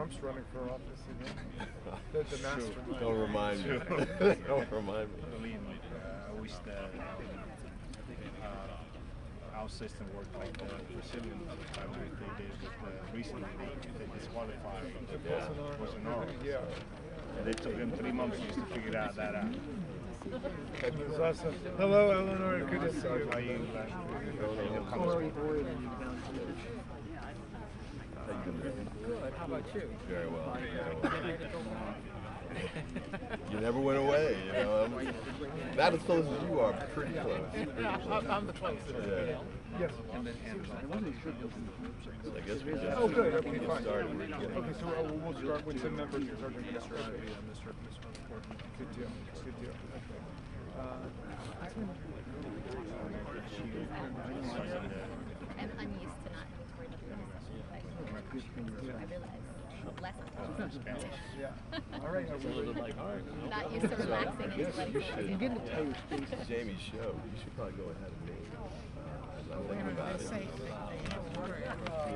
Trump's running for office again. The mastermind. Don't remind me. Don't remind me. Believe me, I wish that our system worked like the Brazilians they did with recently they disqualified Bolsonaro. Yeah. And it took them 3 months just to figure that out. That's awesome. Hello, Eleanor. Good to see you. How are you? Good. How about you? Very well. You never went away, you know. Not as close as you are, but pretty close. I'm the closest. Yeah. Yes. I guess we just Oh, good. Okay, get fine. started. Okay, so we'll start with some members. Good deal. Good deal. I'm unused to not having to worry about the session. I realize less. Yeah. All right. Not used to relaxing into letting You go. should. Jamie's show. You should probably go ahead of me. I'm thinking about it.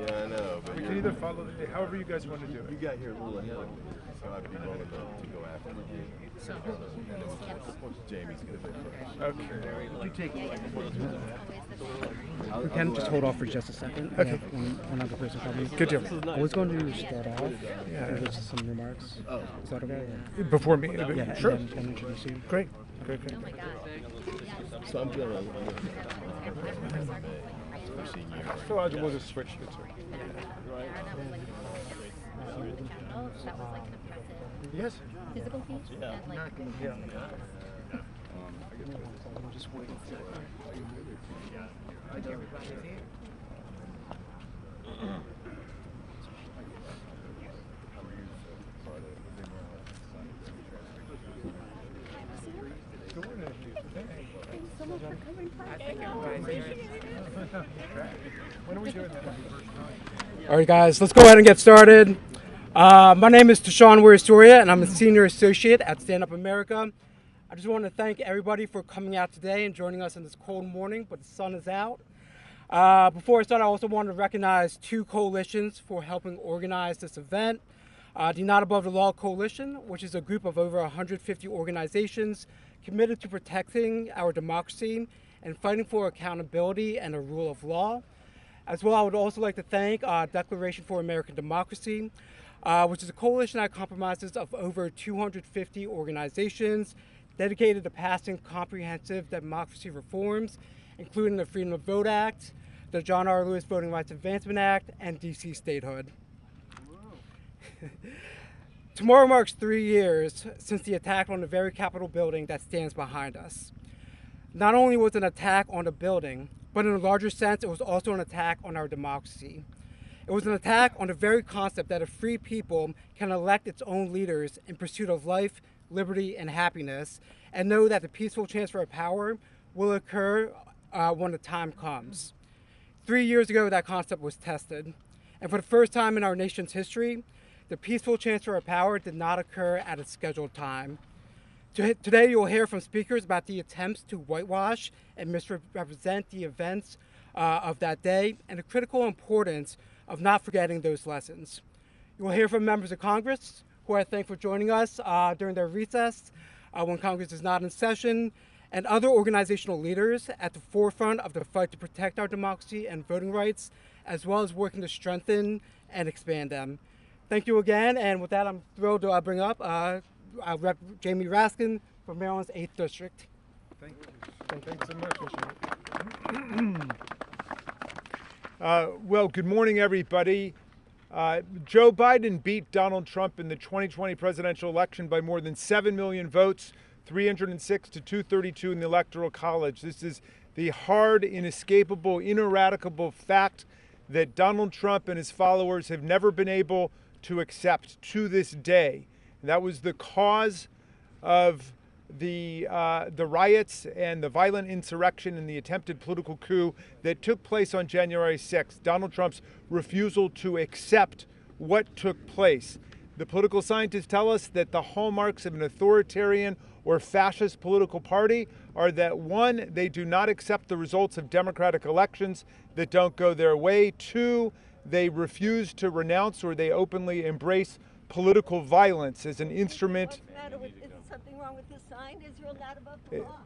Yeah, I know. But We can either follow however you guys want to do it. you got here a little ahead of me, so I'd be willing to go after you. Jamie's gonna be first. Okay. You take We can just hold off for just a second. Okay. One other person coming. Good deal. I was going to start off with some remarks. Is that okay? Before me. Yeah. Sure. And then introduce you. Great. Great. Oh my God. Yeah. So I'm gonna So we'll just switch the two. That was like an impressive Yes. physical feat. And like, Yeah. I'm just waiting for everybody's here. When are we doing that? All right, guys, let's go ahead and get started. My name is Tashawn Weir-Soria, and I'm a senior associate at Stand Up America. I just want to thank everybody for coming out today and joining us on this cold morning, but the sun is out. Before I start, I also want to recognize two coalitions for helping organize this event. The Not Above the Law Coalition, which is a group of over 150 organizations committed to protecting our democracy and fighting for accountability and a rule of law. As well, I would also like to thank Declaration for American Democracy, which is a coalition that comprises of over 250 organizations dedicated to passing comprehensive democracy reforms, including the Freedom of Vote Act, the John R. Lewis Voting Rights Advancement Act, and DC statehood. Tomorrow marks 3 years since the attack on the very Capitol building that stands behind us. Not only was it an attack on the building, but in a larger sense, it was also an attack on our democracy. It was an attack on the very concept that a free people can elect its own leaders in pursuit of life, liberty, and happiness, and know that the peaceful transfer of power will occur when the time comes. 3 years ago, that concept was tested. And for the first time in our nation's history, the peaceful transfer of power did not occur at a scheduled time. Today, you'll hear from speakers about the attempts to whitewash and misrepresent the events of that day and the critical importance of not forgetting those lessons. You will hear from members of Congress, who I thank for joining us during their recess when Congress is not in session, and other organizational leaders at the forefront of the fight to protect our democracy and voting rights, as well as working to strengthen and expand them. Thank you again, and with that, I'm thrilled to bring up Rep. Jamie Raskin from Maryland's 8th District. Thank you. Thanks so much. Well, good morning, everybody. Joe Biden beat Donald Trump in the 2020 presidential election by more than 7 million votes, 306 to 232 in the Electoral College. This is the hard, inescapable, ineradicable fact that Donald Trump and his followers have never been able to accept to this day. And that was the cause of the riots and the violent insurrection and the attempted political coup that took place on January 6th. Donald Trump's refusal to accept what took place. The political scientists tell us that the hallmarks of an authoritarian or fascist political party are that, one, they do not accept the results of democratic elections that don't go their way. Two, they refuse to renounce or they openly embrace political violence as an instrument. What's the matter with, is there something wrong with this sign? Israel not above the law.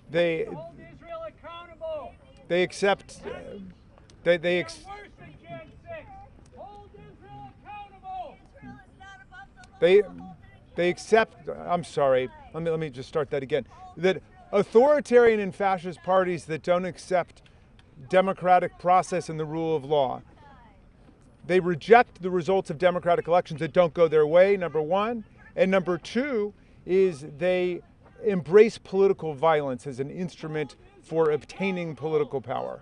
They Hold Israel accountable. they accept Worse than Jan 6. Hold Israel accountable. Israel is not above the law. they accept. I'm sorry. Let me just start that again. That authoritarian and fascist parties that don't accept democratic process and the rule of law, they reject the results of democratic elections that don't go their way, number one. And number two is they embrace political violence as an instrument for obtaining political power.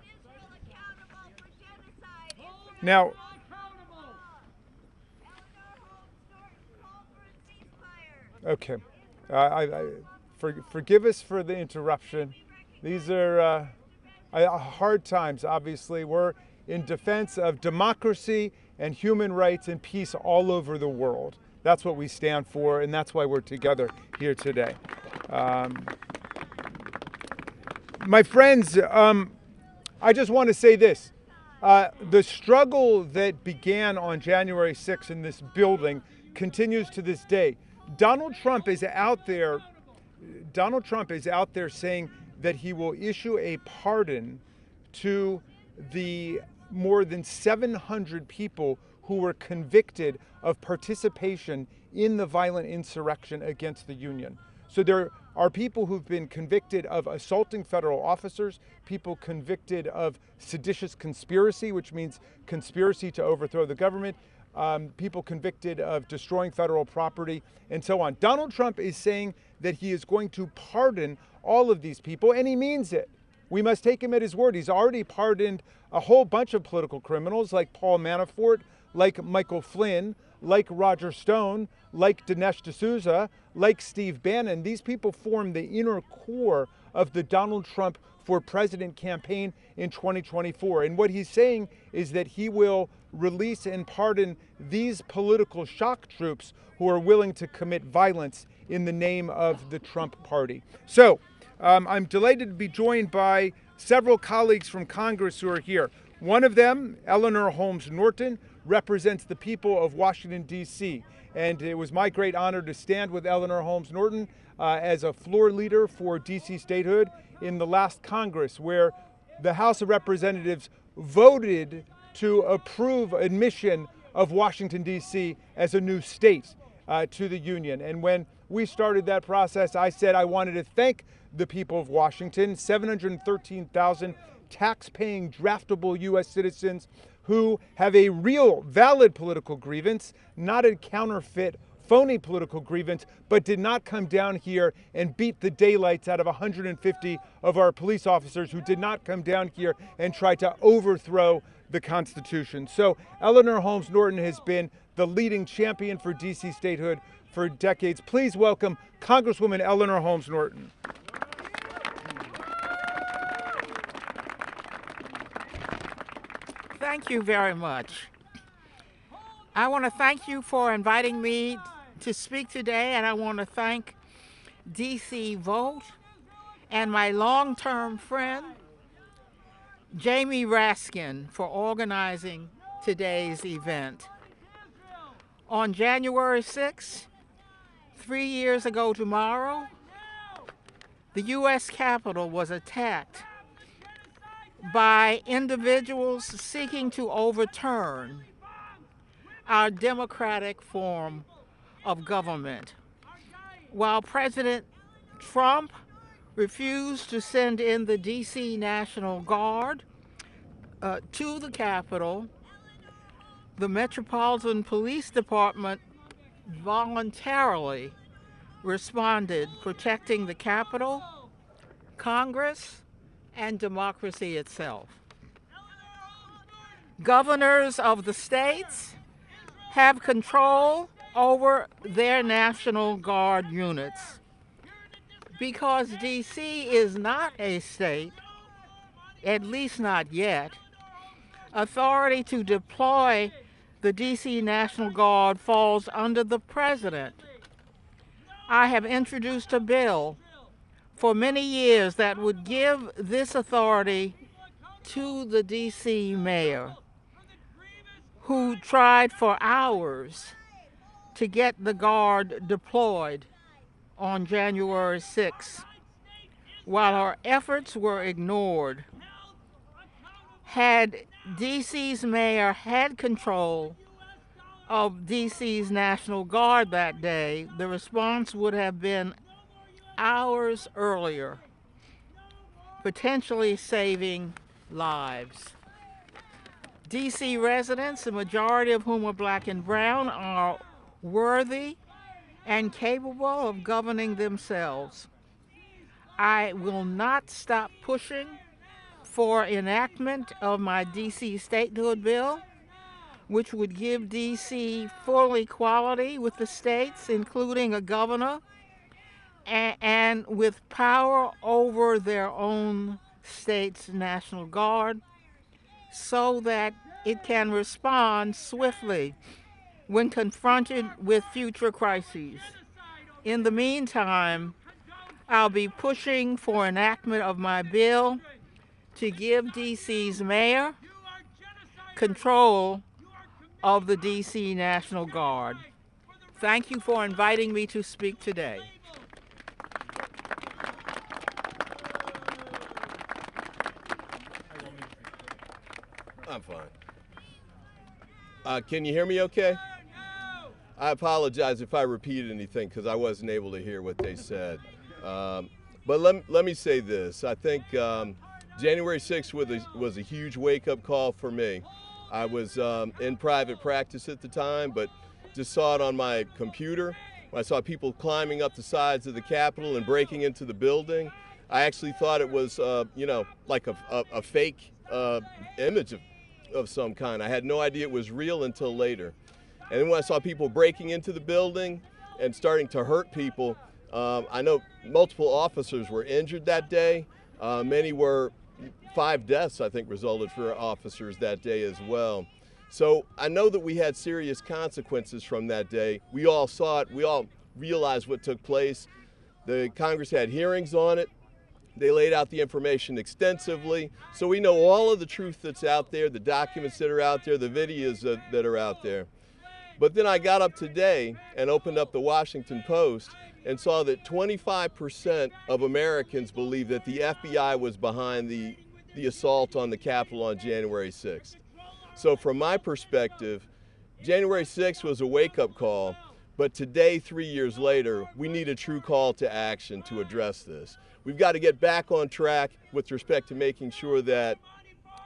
Now, okay, forgive us for the interruption. These are hard times, obviously. We're in defense of democracy and human rights and peace all over the world. That's what we stand for, and that's why we're together here today. My friends, I just want to say this. The struggle that began on January 6th in this building continues to this day. Donald Trump is out there saying that he will issue a pardon to the more than 700 people who were convicted of participation in the violent insurrection against the Union. So there are people who've been convicted of assaulting federal officers, people convicted of seditious conspiracy, which means conspiracy to overthrow the government, people convicted of destroying federal property, and so on. Donald Trump is saying that he is going to pardon all of these people, and he means it. We must take him at his word. He's already pardoned a whole bunch of political criminals like Paul Manafort, like Michael Flynn, like Roger Stone, like Dinesh D'Souza, like Steve Bannon. These people form the inner core of the Donald Trump for President campaign in 2024. And what he's saying is that he will release and pardon these political shock troops who are willing to commit violence in the name of the Trump party. So I'm delighted to be joined by several colleagues from Congress who are here. One of them, Eleanor Holmes Norton, represents the people of Washington, D.C. And it was my great honor to stand with Eleanor Holmes Norton as a floor leader for D.C. statehood in the last Congress, where the House of Representatives voted to approve admission of Washington, D.C. as a new state to the Union. And when we started that process, I said I wanted to thank the people of Washington, 713,000 tax-paying, draftable U.S. citizens who have a real, valid political grievance, not a counterfeit, phony political grievance, but did not come down here and beat the daylights out of 150 of our police officers who did not come down here and try to overthrow the Constitution. So Eleanor Holmes Norton has been the leading champion for D.C. statehood for decades. Please welcome Congresswoman Eleanor Holmes Norton. Thank you very much. I want to thank you for inviting me to speak today, and I want to thank DC Vote and my long-term friend, Jamie Raskin, for organizing today's event. On January 6th, 3 years ago tomorrow, the U.S. Capitol was attacked by individuals seeking to overturn our democratic form of government. While President Trump refused to send in the D.C. National Guard to the Capitol, the Metropolitan Police Department voluntarily responded, protecting the Capitol, Congress, and democracy itself. Governors of the states have control over their National Guard units. Because D.C. is not a state, at least not yet, authority to deploy the D.C. National Guard falls under the president. I have introduced a bill for many years that would give this authority to the D.C. mayor, who tried for hours to get the Guard deployed on January 6th. While our efforts were ignored, had D.C.'s mayor had control of D.C.'s National Guard that day, the response would have been hours earlier, potentially saving lives. D.C. residents, the majority of whom are black and brown, are worthy and capable of governing themselves. I will not stop pushing for enactment of my D.C. statehood bill, which would give D.C. full equality with the states, including a governor, and with power over their own state's National Guard, so that it can respond swiftly when confronted with future crises. In the meantime, I'll be pushing for enactment of my bill to give D.C.'s mayor control of the D.C. National Guard. Thank you for inviting me to speak today. I'm fine. Can you hear me okay? I apologize if I repeated anything because I wasn't able to hear what they said. But let me say this. I think January 6th was a huge wake-up call for me. I was in private practice at the time, but just saw it on my computer. When I saw people climbing up the sides of the Capitol and breaking into the building, I actually thought it was, like a fake image of some kind. I had no idea it was real until later. And then when I saw people breaking into the building and starting to hurt people, I know multiple officers were injured that day. Many were, 5 deaths, I think, resulted for officers that day as well. So I know that we had serious consequences from that day. We all saw it. We all realized what took place. The Congress had hearings on it. They laid out the information extensively. So we know all of the truth that's out there, the documents that are out there, the videos that are out there. But then I got up today and opened up the Washington Post and saw that 25% of Americans believe that the FBI was behind the assault on the Capitol on January 6th. So from my perspective, January 6th was a wake-up call, but today, 3 years later, we need a true call to action to address this. We've got to get back on track with respect to making sure that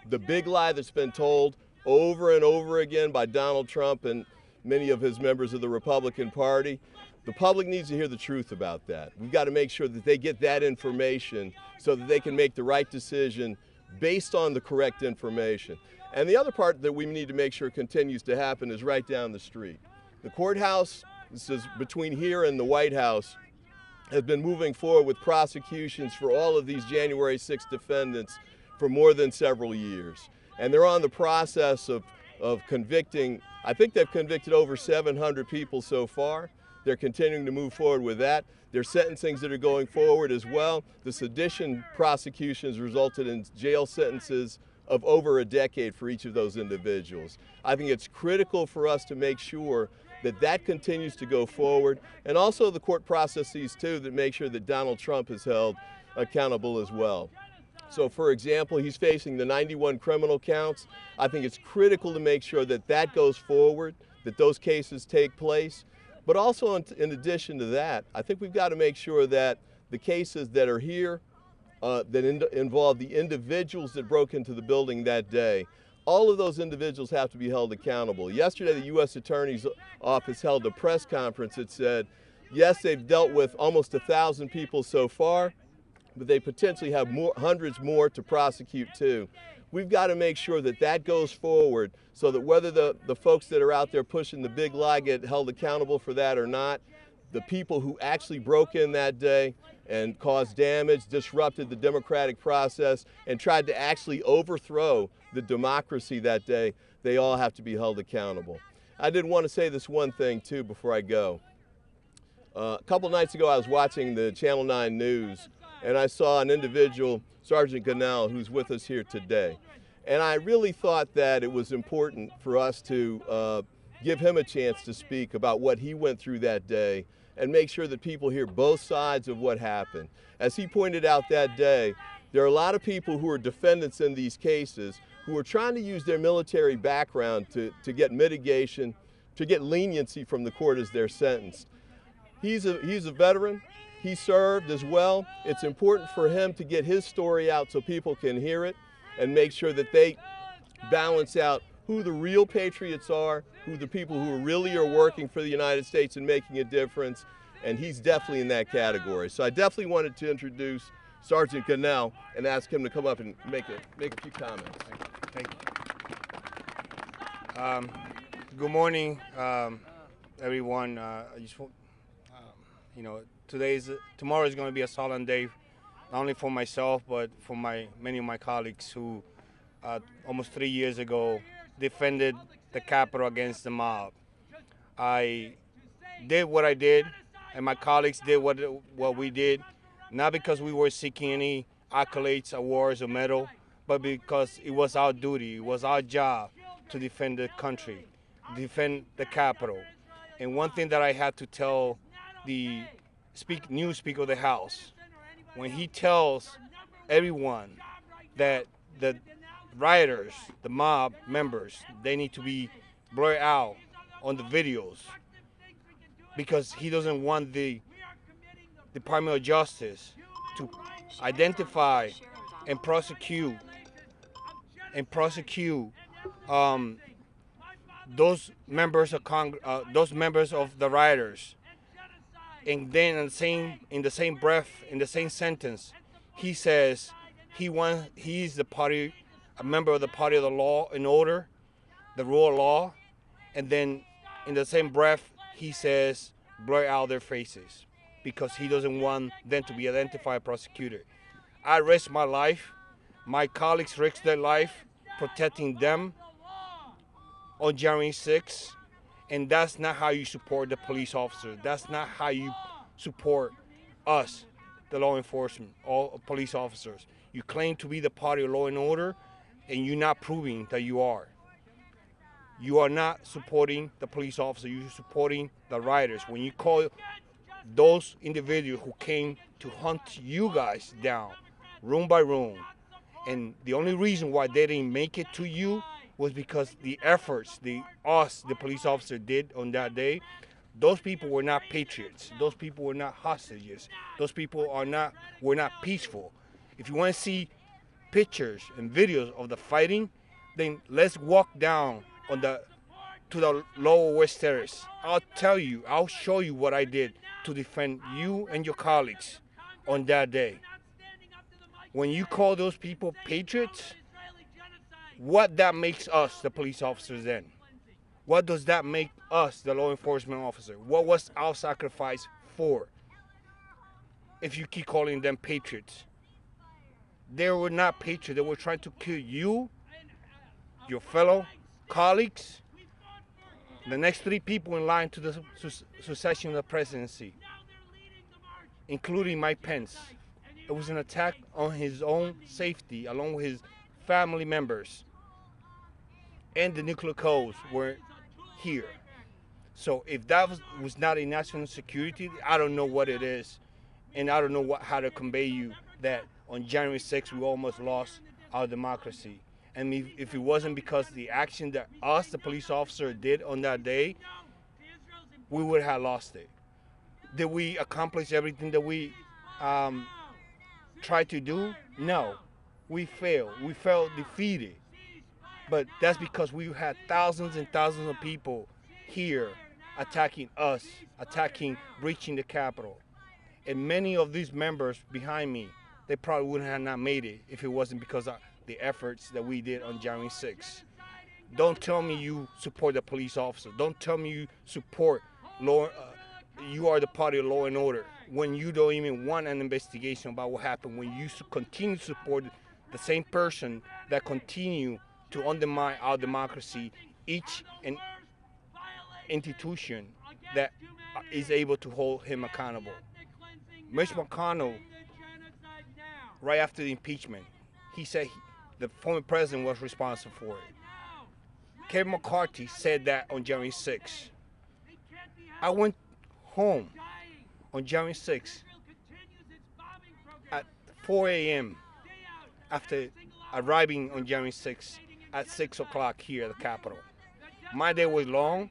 the big lie that's been told over and over again by Donald Trump and many of his members of the Republican Party, the public needs to hear the truth about that. We've got to make sure that they get that information so that they can make the right decision based on the correct information. And the other part that we need to make sure continues to happen is right down the street. The courthouse, this is between here and the White House, has been moving forward with prosecutions for all of these January 6 defendants for more than several years. And they're on the process of convicting, I think they've convicted over 700 people so far. They're continuing to move forward with that. There's sentencings that are going forward as well. The sedition prosecutions resulted in jail sentences of over a decade for each of those individuals. I think it's critical for us to make sure that that continues to go forward, and also the court processes too that make sure that Donald Trump is held accountable as well. So for example, he's facing the 91 criminal counts. I think it's critical to make sure that that goes forward, that those cases take place. But also in addition to that, I think we've got to make sure that the cases that are here that involve the individuals that broke into the building that day, all of those individuals have to be held accountable. Yesterday, the U.S. Attorney's Office held a press conference that said, yes, they've dealt with almost 1,000 people so far, but they potentially have hundreds more to prosecute too. We've got to make sure that that goes forward so that whether the folks that are out there pushing the big lie get held accountable for that or not, the people who actually broke in that day and caused damage, disrupted the democratic process, and tried to actually overthrow the democracy that day, they all have to be held accountable. I did want to say this one thing too before I go. A couple nights ago I was watching the Channel 9 news and I saw an individual, Sergeant Gunnell, who's with us here today. And I really thought that it was important for us to give him a chance to speak about what he went through that day and make sure that people hear both sides of what happened. As he pointed out that day, there are a lot of people who are defendants in these cases who are trying to use their military background to get mitigation, to get leniency from the court as they're sentenced. He's a veteran. He served as well. It's important for him to get his story out so people can hear it and make sure that they balance out who the real patriots are, who the people who really are working for the United States and making a difference, and he's definitely in that category. So I definitely wanted to introduce Sergeant Gunnell and ask him to come up and make a few comments. Thank you. Good morning, everyone. I just want, tomorrow is going to be a solemn day, not only for myself but for many of my colleagues who, almost 3 years ago, defended the Capitol against the mob. I did what I did, and my colleagues did what we did, not because we were seeking any accolades, awards, or medal, but because it was our duty, it was our job to defend the country, defend the Capitol. And one thing that I had to tell the new Speaker of the House, when he tells everyone that the rioters, the mob members, they need to be blurred out on the videos because he doesn't want the Department of Justice to identify and prosecute those members of the rioters. And then in the same breath, in the same sentence, he says he's a member of the party of the law and order, the rule of law, and then in the same breath he says blur out their faces because he doesn't want them to be identified, prosecuted. I risked my life, my colleagues risked their life protecting them on January 6th, and that's not how you support the police officers. That's not how you support us, the law enforcement, all police officers. You claim to be the party of law and order, and you're not proving that you are. You are not supporting the police officer, you're supporting the rioters. When you call those individuals who came to hunt you guys down, room by room, and the only reason why they didn't make it to you was because the efforts the police officer did on that day, those people were not patriots. Those people were not hostages. Those people were not peaceful. If you want to see pictures and videos of the fighting, then let's walk down to the lower West Terrace. I'll show you what I did to defend you and your colleagues on that day. When you call those people patriots, what that makes us, the police officers, then? What does that make us, the law enforcement officer? What was our sacrifice for? If you keep calling them patriots. They were not patriots. They were trying to kill you, your fellow colleagues, the next 3 people in line to the succession of the presidency, including Mike Pence. It was an attack on his own safety, along with his family members. And the nuclear codes were here. So if that was not a national security, I don't know what it is. And I don't know how to convey you that on January 6th, we almost lost our democracy. And if it wasn't because the action that us, the police officer, did on that day, we would have lost it. Did we accomplish everything that we tried to do? No, we failed. We felt defeated. But that's because we had thousands and thousands of people here attacking us, breaching the Capitol. And many of these members behind me, they probably wouldn't have not made it if it wasn't because of the efforts that we did on January 6th. Don't tell me you support the police officer. Don't tell me you support you are the party of law and order when you don't even want an investigation about what happened, when you continue to support the same person that continue to undermine our democracy, each institution that is able to hold him accountable. Mitch McConnell right after the impeachment. He said the former president was responsible for it. Kevin McCarthy said that on January 6th. I went home on January 6th at 4 a.m. after arriving on January 6th at 6 o'clock here at the Capitol. My day was long.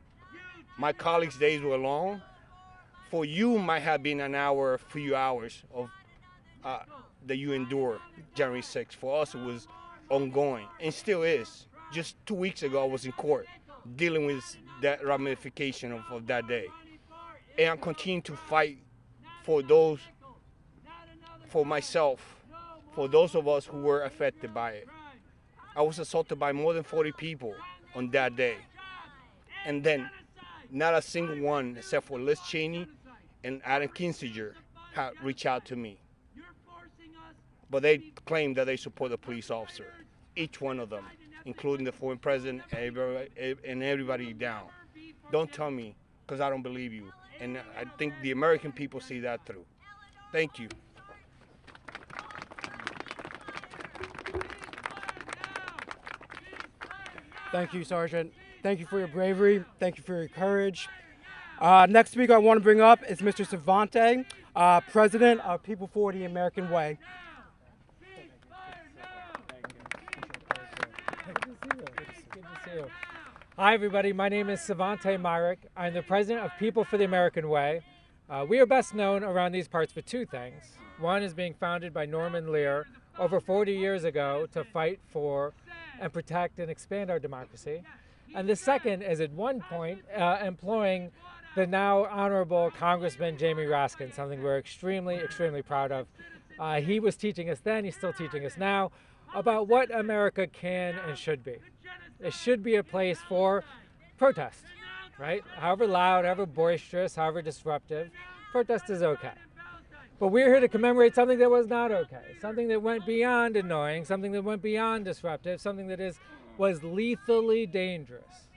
My colleagues' days were long. For you, might have been an hour, a few hours of that you endure January 6th. For us, it was ongoing and still is. Just 2 weeks ago, I was in court dealing with that ramification of that day. And I continue to fight for those, for myself, for those of us who were affected by it. I was assaulted by more than 40 people on that day. And then not a single one, except for Liz Cheney and Adam Kinzinger, had reached out to me. But they claim that they support the police officer, each one of them, including the former president and everybody down. Don't tell me, because I don't believe you. And I think the American people see that through. Thank you. Thank you, Sergeant. Thank you for your bravery. Thank you for your courage. Next speaker I want to bring up is Mr. Svante, President of People for the American Way. Good to see you. Hi, everybody. My name is Svante Myrick. I'm the president of People for the American Way. We are best known around these parts for two things. One is being founded by Norman Lear over 40 years ago to fight for and protect and expand our democracy. And the second is at one point employing the now Honorable Congressman Jamie Raskin, something we're extremely, extremely proud of. He was teaching us then, he's still teaching us now, about what America can and should be. It should be a place for protest, right? However loud, however boisterous, however disruptive, protest is okay. But we're here to commemorate something that was not okay, something that went beyond annoying, something that went beyond disruptive, something that was lethally dangerous.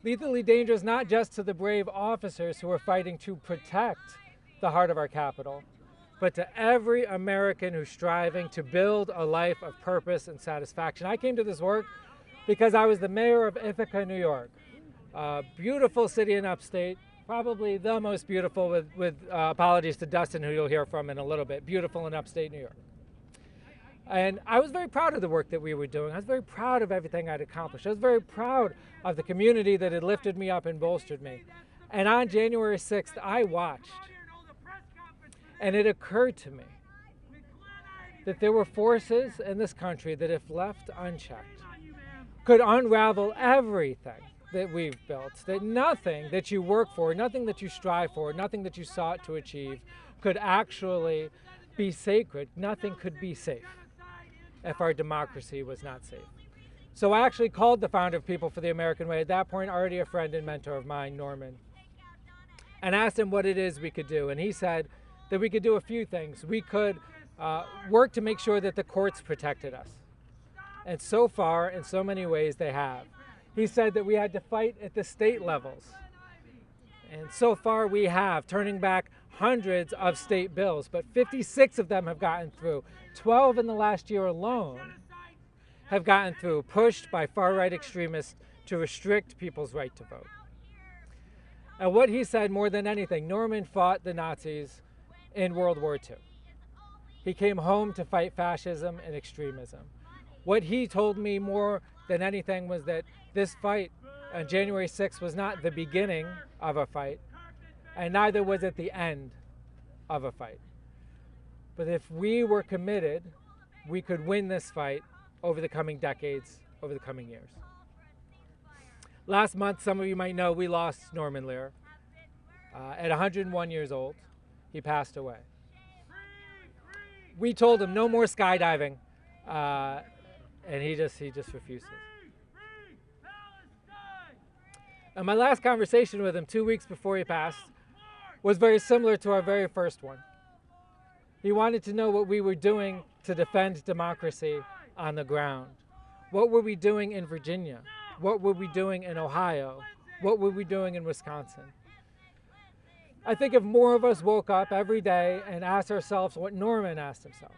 Lethally dangerous not just to the brave officers who are fighting to protect the heart of our capital, but to every American who's striving to build a life of purpose and satisfaction. I came to this work because I was the mayor of Ithaca, New York, a beautiful city in upstate, probably the most beautiful, with apologies to Dustin, who you'll hear from in a little bit, beautiful in upstate New York. And I was very proud of the work that we were doing. I was very proud of everything I'd accomplished. I was very proud of the community that had lifted me up and bolstered me. And on January 6th, I watched. And it occurred to me that there were forces in this country that, if left unchecked, could unravel everything that we've built, that nothing that you work for, nothing that you strive for, nothing that you sought to achieve could actually be sacred. Nothing could be safe if our democracy was not safe. So I actually called the founder of People for the American Way, at that point already a friend and mentor of mine, Norman, and asked him what it is we could do. And he said that we could do a few things. We could work to make sure that the courts protected us. And so far, in so many ways, they have. He said that we had to fight at the state levels. And so far we have, turning back hundreds of state bills, but 56 of them have gotten through. 12 in the last year alone have gotten through, pushed by far-right extremists to restrict people's right to vote. And what he said more than anything, Norman fought the Nazis in World War II. He came home to fight fascism and extremism. What he told me more than anything was that this fight on January 6th was not the beginning of a fight, and neither was it the end of a fight. But if we were committed, we could win this fight over the coming decades, over the coming years. Last month, some of you might know, we lost Norman Lear. At 101 years old, he passed away. We told him no more skydiving, and he just refuses. And my last conversation with him 2 weeks before he passed was very similar to our very first one. He wanted to know what we were doing to defend democracy on the ground. What were we doing in Virginia? What were we doing in Ohio? What were we doing in Wisconsin? I think if more of us woke up every day and asked ourselves what Norman asked himself,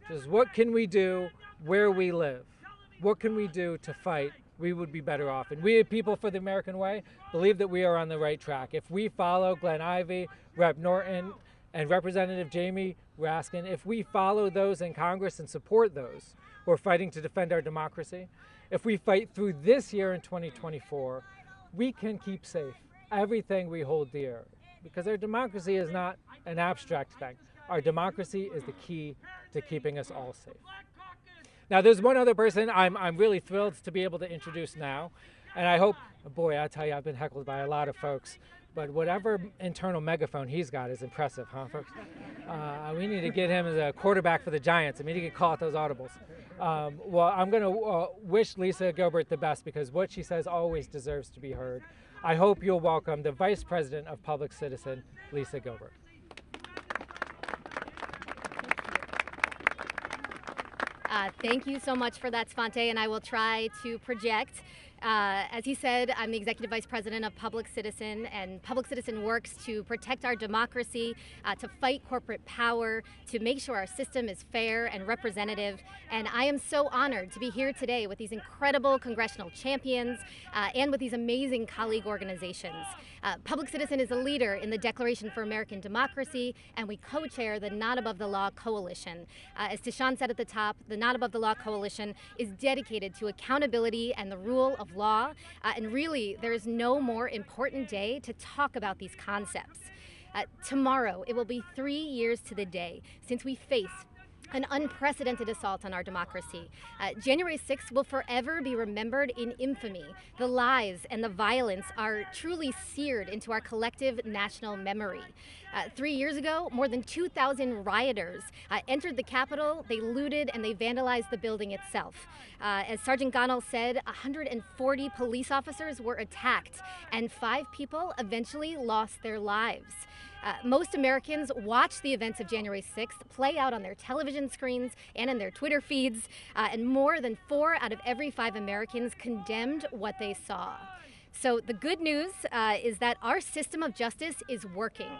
which is what can we do where we live? What can we do to fight? We would be better off. And we, People for the American Way, believe that we are on the right track. If we follow Glenn Ivey, Rep. Norton, and Representative Jamie Raskin, if we follow those in Congress and support those who are fighting to defend our democracy, if we fight through this year in 2024, we can keep safe everything we hold dear. Because our democracy is not an abstract thing. Our democracy is the key to keeping us all safe. Now, there's one other person I'm really thrilled to be able to introduce now. And I hope, boy, I tell you, I've been heckled by a lot of folks. But whatever internal megaphone he's got is impressive, huh, folks? We need to get him as a quarterback for the Giants. I mean, he could call out those audibles. Well, I'm going to wish Lisa Gilbert the best because what she says always deserves to be heard. I hope you'll welcome the Vice President of Public Citizen, Lisa Gilbert. Thank you so much for that, Svante, and I will try to project. As he said, I'm the Executive Vice President of Public Citizen, and Public Citizen works to protect our democracy, to fight corporate power, to make sure our system is fair and representative. And I am so honored to be here today with these incredible congressional champions and with these amazing colleague organizations. Public Citizen is a leader in the Declaration for American Democracy, and we co-chair the Not Above the Law Coalition. As Tishan said at the top, the Not Above the Law Coalition is dedicated to accountability and the rule of law, and really there is no more important day to talk about these concepts. Tomorrow, it will be 3 years to the day since we faced an unprecedented assault on our democracy. January 6th will forever be remembered in infamy. The lies and the violence are truly seared into our collective national memory. 3 years ago, more than 2,000 rioters entered the Capitol, they looted and they vandalized the building itself. As Sergeant Gonal said, 140 police officers were attacked and 5 people eventually lost their lives. Most Americans watch the events of January 6th play out on their television screens and in their Twitter feeds, and more than 4 out of every 5 Americans condemned what they saw. So the good news is that our system of justice is working.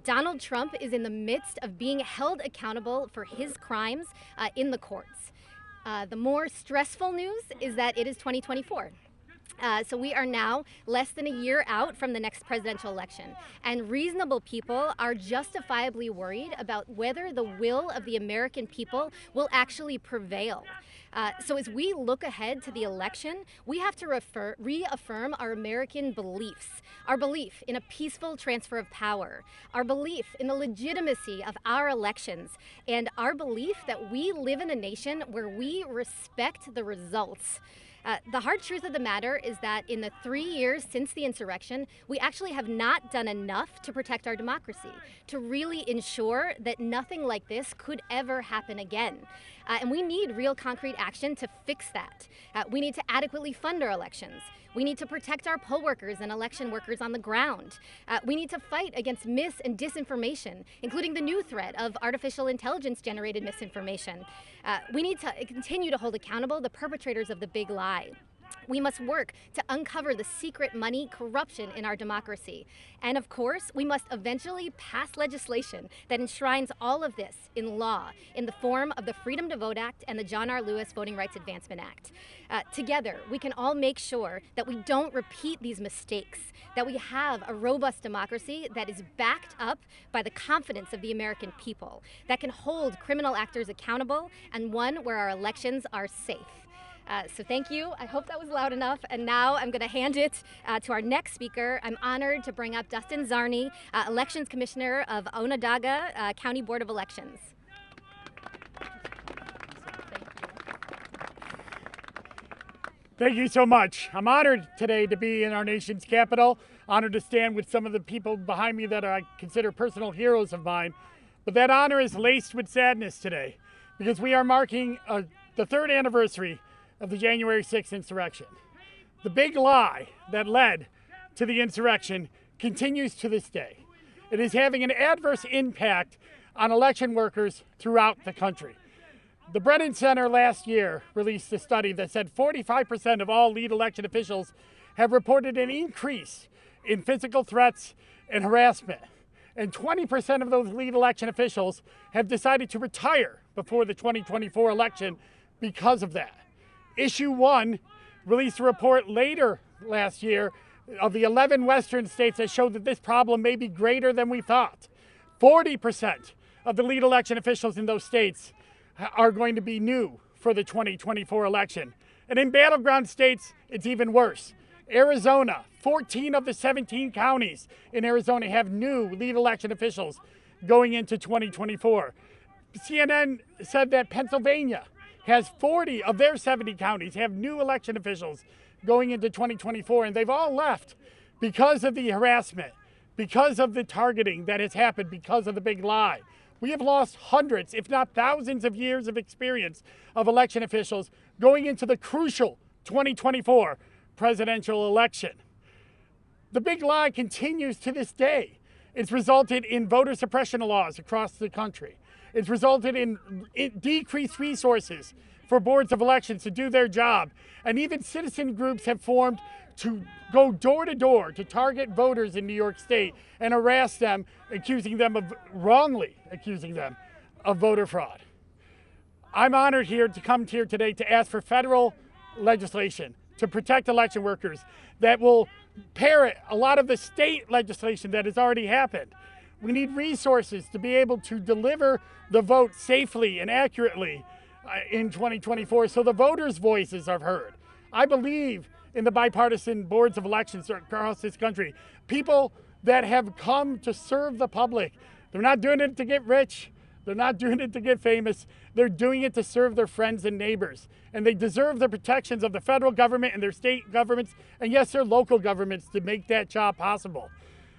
Donald Trump is in the midst of being held accountable for his crimes in the courts. The more stressful news is that it is 2024. So we are now less than a year out from the next presidential election, and reasonable people are justifiably worried about whether the will of the American people will actually prevail. So as we look ahead to the election, we have to reaffirm our American beliefs, our belief in a peaceful transfer of power, our belief in the legitimacy of our elections, and our belief that we live in a nation where we respect the results. The hard truth of the matter is that in the 3 years since the insurrection, we actually have not done enough to protect our democracy, to really ensure that nothing like this could ever happen again. And we need real concrete action to fix that. We need to adequately fund our elections. We need to protect our poll workers and election workers on the ground. We need to fight against mis and disinformation, including the new threat of artificial intelligence-generated misinformation. We need to continue to hold accountable the perpetrators of the big lie. We must work to uncover the secret money corruption in our democracy. And of course, we must eventually pass legislation that enshrines all of this in law in the form of the Freedom to Vote Act and the John R. Lewis Voting Rights Advancement Act. Together, we can all make sure that we don't repeat these mistakes, that we have a robust democracy that is backed up by the confidence of the American people, that can hold criminal actors accountable, and one where our elections are safe. So thank you. I hope that was loud enough. And now I'm going to hand it to our next speaker. I'm honored to bring up Dustin Czarny, Elections Commissioner of Onondaga County Board of Elections. Thank you so much. I'm honored today to be in our nation's capital, honored to stand with some of the people behind me that I consider personal heroes of mine. But that honor is laced with sadness today because we are marking the 3rd anniversary of the January 6th insurrection. The big lie that led to the insurrection continues to this day. It is having an adverse impact on election workers throughout the country. The Brennan Center last year released a study that said 45% of all lead election officials have reported an increase in physical threats and harassment. And 20% of those lead election officials have decided to retire before the 2024 election because of that. Issue 1 released a report later last year of the 11 Western states that showed that this problem may be greater than we thought. 40% of the lead election officials in those states are going to be new for the 2024 election. And in battleground states, it's even worse. Arizona, 14 of the 17 counties in Arizona have new lead election officials going into 2024. CNN said that Pennsylvania has 40 of their 70 counties have new election officials going into 2024, and they've all left because of the harassment, because of the targeting that has happened, because of the big lie. We have lost hundreds, if not thousands of years of experience of election officials going into the crucial 2024 presidential election. The big lie continues to this day. It's resulted in voter suppression laws across the country. It's resulted in decreased resources for boards of elections to do their job. And even citizen groups have formed to go door to door to target voters in New York State and harass them, wrongly accusing them of voter fraud. I'm honored here to come here today to ask for federal legislation to protect election workers that will parrot a lot of the state legislation that has already happened. We need resources to be able to deliver the vote safely and accurately in 2024 so the voters' voices are heard. I believe in the bipartisan boards of elections across this country. People that have come to serve the public. They're not doing it to get rich. They're not doing it to get famous. They're doing it to serve their friends and neighbors. And they deserve the protections of the federal government and their state governments, and yes, their local governments to make that job possible.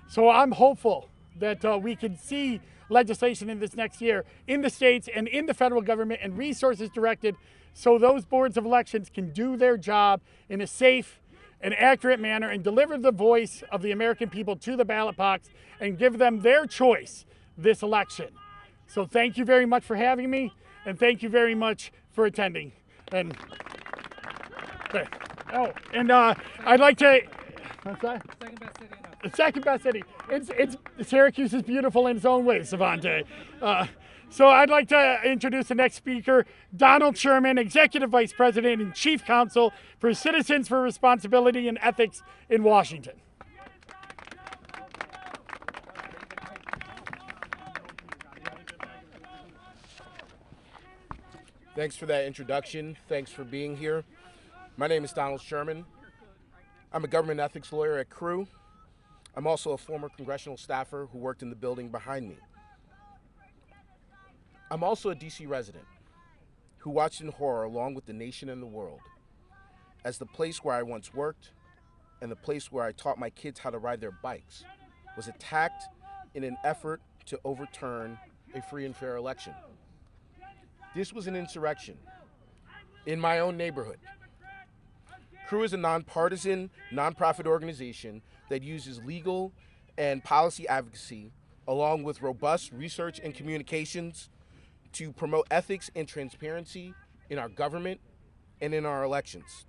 So I'm hopeful that we can see legislation in this next year in the states and in the federal government and resources directed so those boards of elections can do their job in a safe and accurate manner and deliver the voice of the American people to the ballot box and give them their choice this election. So thank you very much for having me, and thank you very much for attending. And I'd like to. What's that? Second best city enough. The second best city. Syracuse is beautiful in its own way, Svante. So I'd like to introduce the next speaker, Donald Sherman, Executive Vice President and Chief Counsel for Citizens for Responsibility and Ethics in Washington. Thanks for that introduction. Thanks for being here. My name is Donald Sherman. I'm a government ethics lawyer at CREW. I'm also a former congressional staffer who worked in the building behind me. I'm also a DC resident who watched in horror along with the nation and the world as the place where I once worked and the place where I taught my kids how to ride their bikes was attacked in an effort to overturn a free and fair election. This was an insurrection in my own neighborhood. CREW is a nonpartisan, nonprofit organization that uses legal and policy advocacy along with robust research and communications to promote ethics and transparency in our government and in our elections.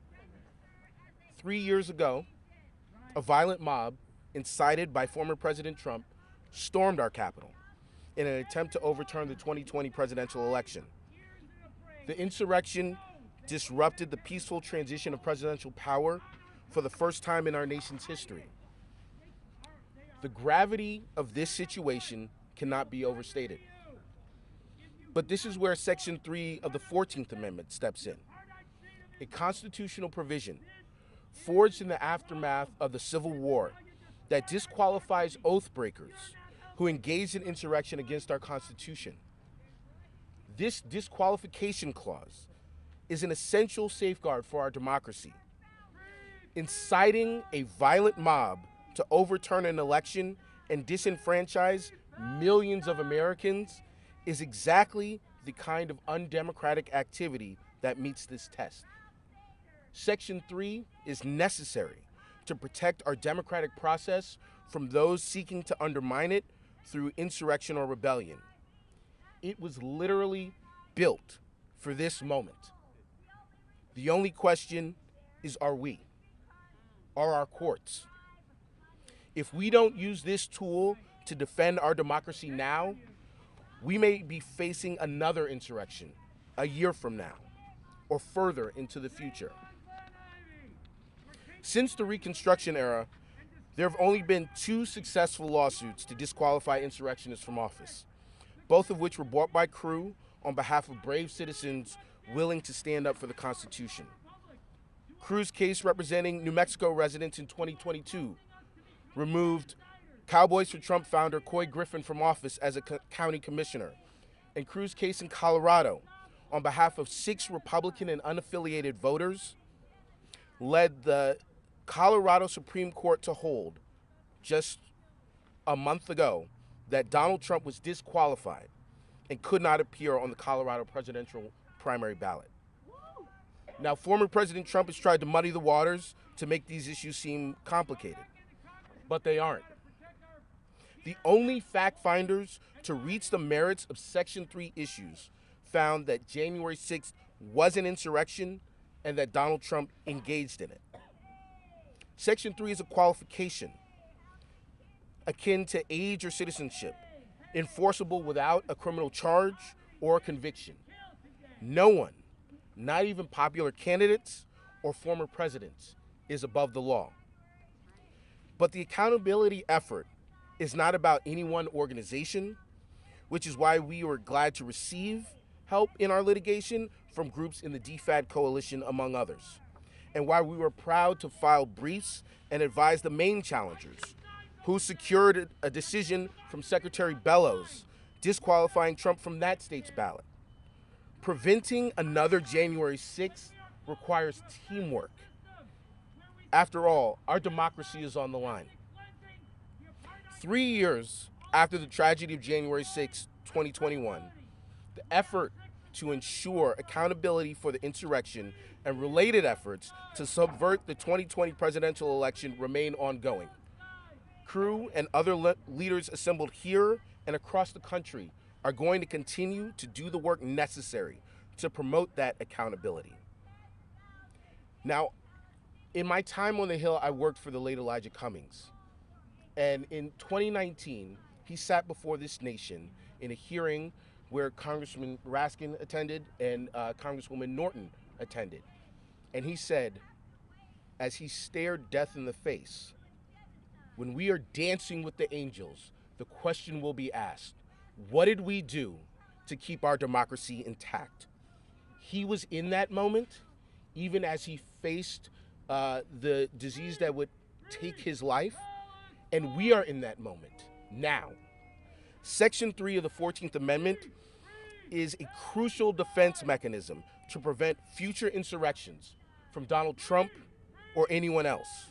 3 years ago, a violent mob incited by former President Trump stormed our Capitol in an attempt to overturn the 2020 presidential election. The insurrection disrupted the peaceful transition of presidential power for the first time in our nation's history. The gravity of this situation cannot be overstated. But this is where Section 3 of the 14th Amendment steps in, a constitutional provision forged in the aftermath of the Civil War that disqualifies oath breakers who engaged in insurrection against our Constitution. This disqualification clause is an essential safeguard for our democracy. Inciting a violent mob to overturn an election and disenfranchise millions of Americans is exactly the kind of undemocratic activity that meets this test. Section 3 is necessary to protect our democratic process from those seeking to undermine it through insurrection or rebellion. It was literally built for this moment. The only question is, are we? Are our courts? If we don't use this tool to defend our democracy now, we may be facing another insurrection a year from now or further into the future. Since the Reconstruction era, there have only been 2 successful lawsuits to disqualify insurrectionists from office, both of which were brought by Crew on behalf of brave citizens willing to stand up for the Constitution. Crew's case representing New Mexico residents in 2022 removed Cowboys for Trump founder Coy Griffin from office as a county commissioner, and Crew's case in Colorado on behalf of 6 Republican and unaffiliated voters led the Colorado Supreme Court to hold just a month ago that Donald Trump was disqualified and could not appear on the Colorado presidential primary ballot. Now, former President Trump has tried to muddy the waters to make these issues seem complicated, but they aren't. The only fact finders to reach the merits of Section 3 issues found that January 6th was an insurrection and that Donald Trump engaged in it. Section 3 is a qualification akin to age or citizenship, enforceable without a criminal charge or a conviction. No one, not even popular candidates or former presidents, is above the law. But the accountability effort is not about any one organization, which is why we were glad to receive help in our litigation from groups in the DFAD coalition, among others, and why we were proud to file briefs and advise the main challengers, who secured a decision from Secretary Bellows disqualifying Trump from that state's ballot. Preventing another January 6th requires teamwork. After all, our democracy is on the line. 3 years after the tragedy of January 6, 2021, the effort to ensure accountability for the insurrection and related efforts to subvert the 2020 presidential election remain ongoing. Crew and other leaders assembled here and across the country are going to continue to do the work necessary to promote that accountability. Now, in my time on the Hill, I worked for the late Elijah Cummings. And in 2019, he sat before this nation in a hearing where Congressman Raskin attended and Congresswoman Norton attended. And he said, as he stared death in the face, when we are dancing with the angels, the question will be asked, what did we do to keep our democracy intact? He was in that moment, even as he faced the disease that would take his life, and we are in that moment now. Section 3 of the 14th Amendment is a crucial defense mechanism to prevent future insurrections from Donald Trump or anyone else.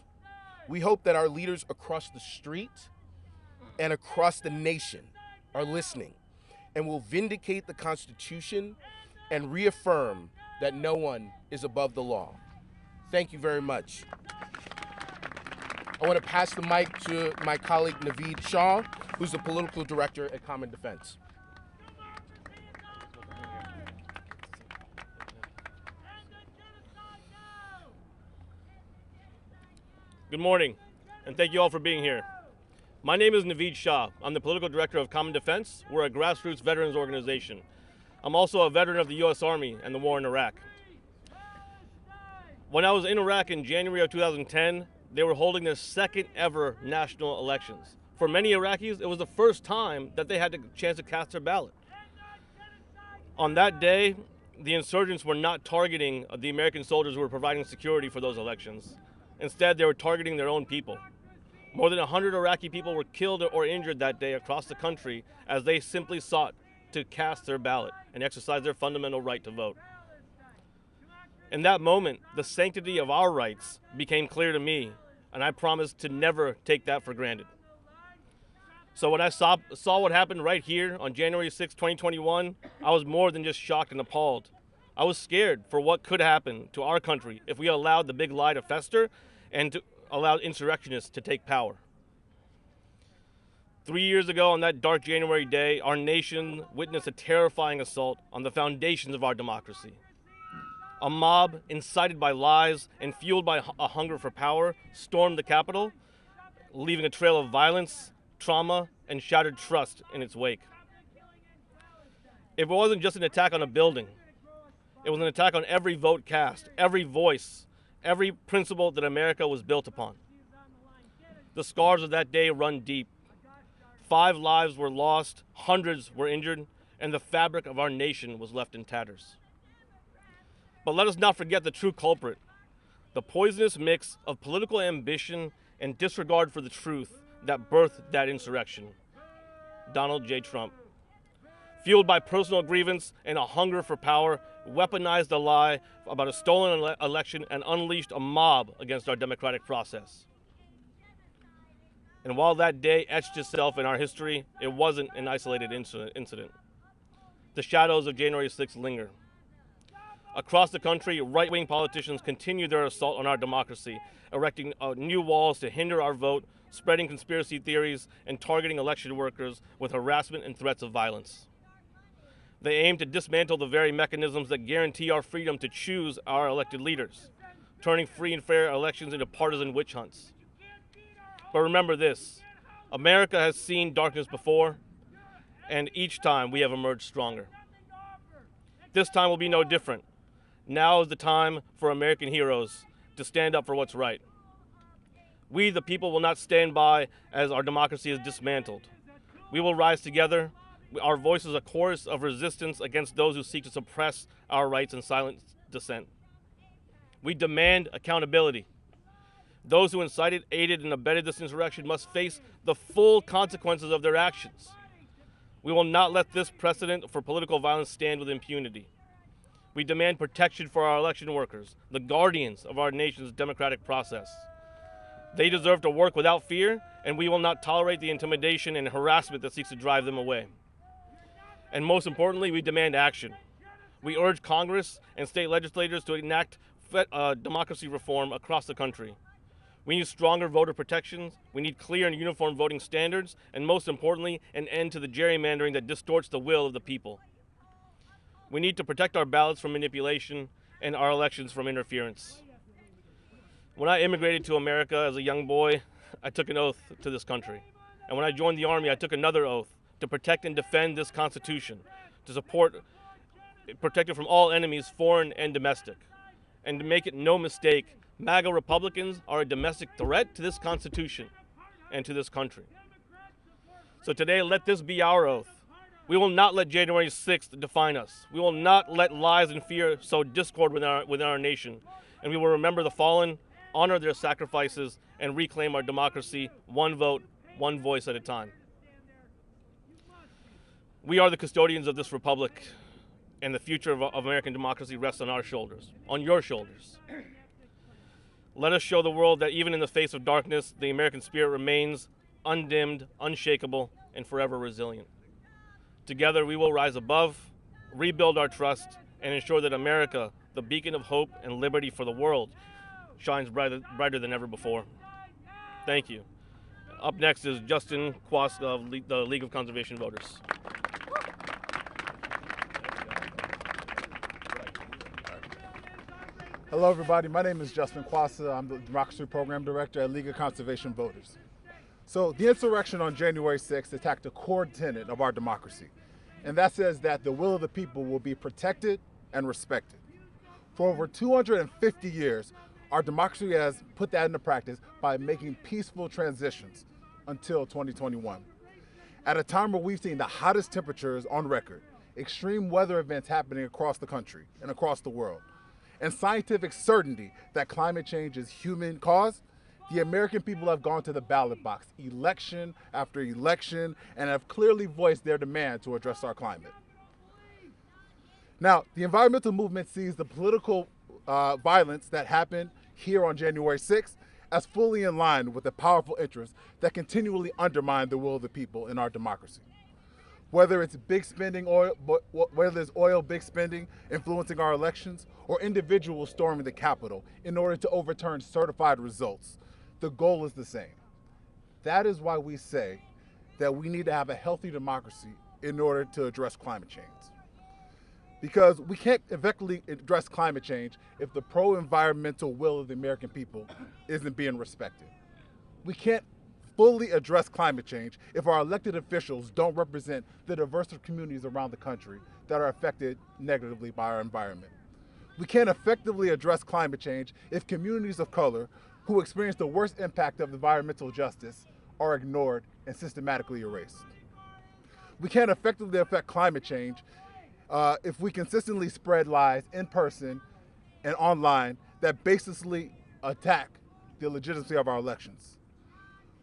We hope that our leaders across the street and across the nation are listening and will vindicate the Constitution and reaffirm that no one is above the law. Thank you very much. I want to pass the mic to my colleague Naveed Shah, who's the political director at Common Defense. Good morning, and thank you all for being here. My name is Naveed Shah. I'm the political director of Common Defense. We're a grassroots veterans organization. I'm also a veteran of the U.S. Army and the war in Iraq. When I was in Iraq in January of 2010, they were holding their second ever national elections. For many Iraqis, it was the first time that they had the chance to cast their ballot. On that day, the insurgents were not targeting the American soldiers who were providing security for those elections. Instead, they were targeting their own people. More than 100 Iraqi people were killed or injured that day across the country as they simply sought to cast their ballot and exercise their fundamental right to vote. In that moment, the sanctity of our rights became clear to me, and I promised to never take that for granted. So when I saw what happened right here on January 6, 2021, I was more than just shocked and appalled. I was scared for what could happen to our country if we allowed the big lie to fester and to allow insurrectionists to take power. 3 years ago on that dark January day, our nation witnessed a terrifying assault on the foundations of our democracy. A mob incited by lies and fueled by a hunger for power stormed the Capitol, leaving a trail of violence, trauma, and shattered trust in its wake. If it wasn't just an attack on a building, it was an attack on every vote cast, every voice, every principle that America was built upon. The scars of that day run deep. 5 lives were lost, hundreds were injured, and the fabric of our nation was left in tatters. But let us not forget the true culprit, the poisonous mix of political ambition and disregard for the truth that birthed that insurrection, Donald J. Trump. Fueled by personal grievance and a hunger for power, weaponized a lie about a stolen election and unleashed a mob against our democratic process. And while that day etched itself in our history, it wasn't an isolated incident. The shadows of January 6th linger. Across the country, right-wing politicians continue their assault on our democracy, erecting new walls to hinder our vote, spreading conspiracy theories, and targeting election workers with harassment and threats of violence. They aim to dismantle the very mechanisms that guarantee our freedom to choose our elected leaders, turning free and fair elections into partisan witch hunts. But remember this, America has seen darkness before, and each time we have emerged stronger. This time will be no different. Now is the time for American heroes to stand up for what's right. We, the people, will not stand by as our democracy is dismantled. We will rise together. Our voice is a chorus of resistance against those who seek to suppress our rights and silence dissent. We demand accountability. Those who incited, aided, and abetted this insurrection must face the full consequences of their actions. We will not let this precedent for political violence stand with impunity. We demand protection for our election workers, the guardians of our nation's democratic process. They deserve to work without fear, and we will not tolerate the intimidation and harassment that seeks to drive them away. And most importantly, we demand action. We urge Congress and state legislators to enact democracy reform across the country. We need stronger voter protections, we need clear and uniform voting standards, and most importantly, an end to the gerrymandering that distorts the will of the people. We need to protect our ballots from manipulation and our elections from interference. When I immigrated to America as a young boy, I took an oath to this country. And when I joined the Army, I took another oath to protect and defend this Constitution, to protect it from all enemies, foreign and domestic. And to make it no mistake, MAGA Republicans are a domestic threat to this Constitution and to this country. So today, let this be our oath. We will not let January 6th define us. We will not let lies and fear sow discord within our nation. And we will remember the fallen, honor their sacrifices, and reclaim our democracy, one vote, one voice at a time. We are the custodians of this republic, and the future of American democracy rests on our shoulders, on your shoulders. Let us show the world that even in the face of darkness, the American spirit remains undimmed, unshakable, and forever resilient. Together, we will rise above, rebuild our trust, and ensure that America, the beacon of hope and liberty for the world, shines brighter than ever before. Thank you. Up next is Justin Kwasa of the League of Conservation Voters. Hello, everybody. My name is Justin Kwasa. I'm the Democracy Program Director at League of Conservation Voters. So the insurrection on January 6th attacked a core tenet of our democracy, and that says that the will of the people will be protected and respected. For over 250 years, our democracy has put that into practice by making peaceful transitions until 2021. At a time where we've seen the hottest temperatures on record, extreme weather events happening across the country and across the world, and scientific certainty that climate change is human caused, the American people have gone to the ballot box election after election and have clearly voiced their demand to address our climate. Now, the environmental movement sees the political violence that happened here on January 6th as fully in line with the powerful interests that continually undermine the will of the people in our democracy. Whether it's big spending oil, whether it's oil big spending influencing our elections, or individuals storming the Capitol in order to overturn certified results, the goal is the same. That is why we say that we need to have a healthy democracy in order to address climate change. Because we can't effectively address climate change if the pro-environmental will of the American people isn't being respected. We can't fully address climate change if our elected officials don't represent the diverse communities around the country that are affected negatively by our environment. We can't effectively address climate change if communities of color who experience the worst impact of environmental justice are ignored and systematically erased. We can't effectively affect climate change if we consistently spread lies in person and online that baselessly attack the legitimacy of our elections.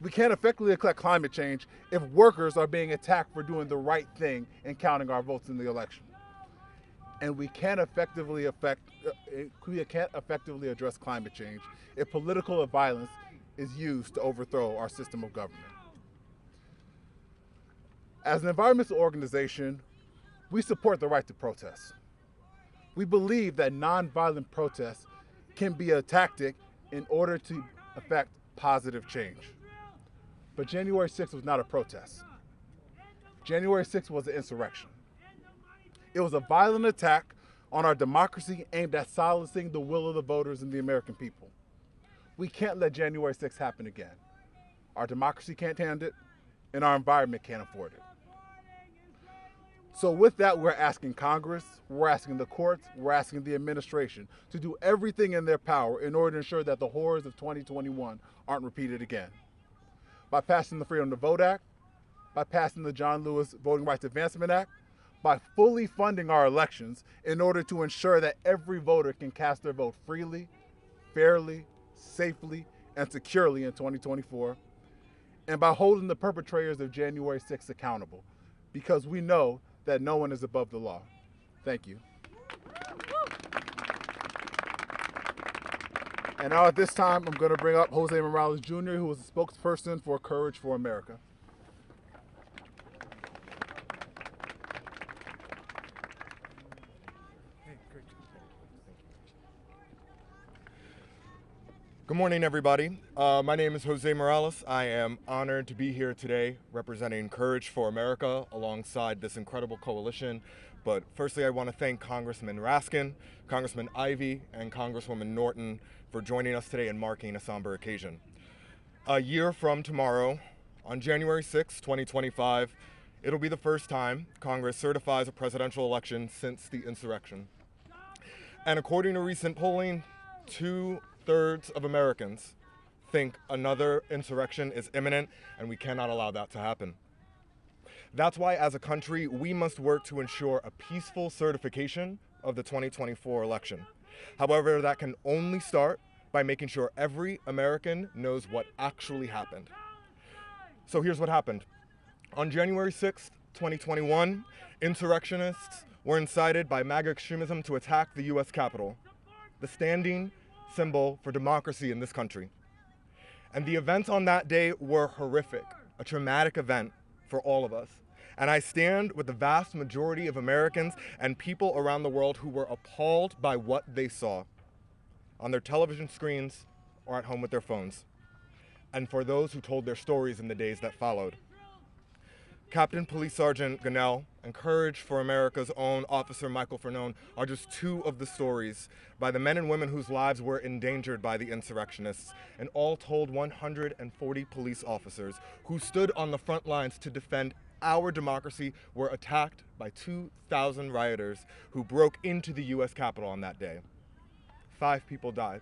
We can't effectively affect climate change if workers are being attacked for doing the right thing and counting our votes in the election. And we can't effectively address climate change if political violence is used to overthrow our system of government. As an environmental organization, we support the right to protest. We believe that nonviolent protests can be a tactic in order to affect positive change. But January 6th was not a protest. January 6th was an insurrection. It was a violent attack on our democracy aimed at silencing the will of the voters and the American people. We can't let January 6th happen again. Our democracy can't handle it, and our environment can't afford it. So with that, we're asking Congress, we're asking the courts, we're asking the administration to do everything in their power in order to ensure that the horrors of 2021 aren't repeated again. By passing the Freedom to Vote Act, by passing the John Lewis Voting Rights Advancement Act, by fully funding our elections in order to ensure that every voter can cast their vote freely, fairly, safely, and securely in 2024, and by holding the perpetrators of January 6th accountable, because we know that no one is above the law. Thank you. And now at this time, I'm going to bring up Jose Morales Jr., who is the spokesperson for Courage for America. Good morning, everybody. My name is Jose Morales. I am honored to be here today representing Courage for America alongside this incredible coalition. But firstly, I want to thank Congressman Raskin, Congressman Ivey, and Congresswoman Norton for joining us today and marking a somber occasion. A year from tomorrow, on January 6, 2025, it'll be the first time Congress certifies a presidential election since the insurrection. And according to recent polling, 2/3 of Americans think another insurrection is imminent, and we cannot allow that to happen. That's why, as a country, we must work to ensure a peaceful certification of the 2024 election. However, that can only start by making sure every American knows what actually happened. So here's what happened. On January 6, 2021, insurrectionists were incited by MAGA extremism to attack the U.S. Capitol, the standing symbol for democracy in this country. And the events on that day were horrific, a traumatic event for all of us. And I stand with the vast majority of Americans and people around the world who were appalled by what they saw on their television screens or at home with their phones. And for those who told their stories in the days that followed. Captain Police Sergeant Gunnell and Courage for America's own Officer Michael Fernone are just two of the stories by the men and women whose lives were endangered by the insurrectionists, and all told 140 police officers who stood on the front lines to defend our democracy were attacked by 2,000 rioters who broke into the U.S. Capitol on that day. 5 people died.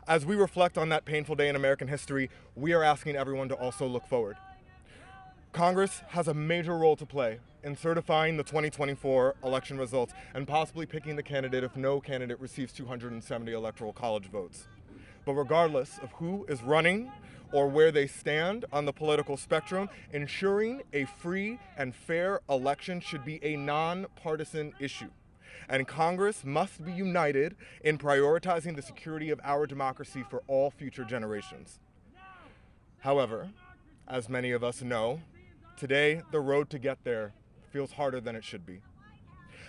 As we reflect on that painful day in American history, we are asking everyone to also look forward. Congress has a major role to play in certifying the 2024 election results and possibly picking the candidate if no candidate receives 270 electoral college votes. But regardless of who is running or where they stand on the political spectrum, ensuring a free and fair election should be a nonpartisan issue. And Congress must be united in prioritizing the security of our democracy for all future generations. However, as many of us know, today the road to get there feels harder than it should be.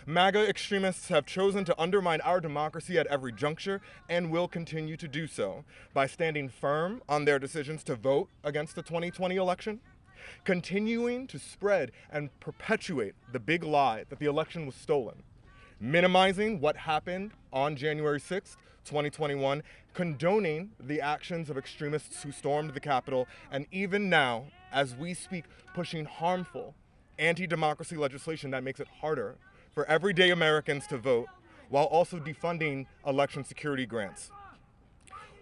MAGA extremists have chosen to undermine our democracy at every juncture and will continue to do so by standing firm on their decisions to vote against the 2020 election, continuing to spread and perpetuate the big lie that the election was stolen, minimizing what happened on January 6th 2021, condoning the actions of extremists who stormed the Capitol, and even now, as we speak, pushing harmful anti-democracy legislation that makes it harder for everyday Americans to vote, while also defunding election security grants.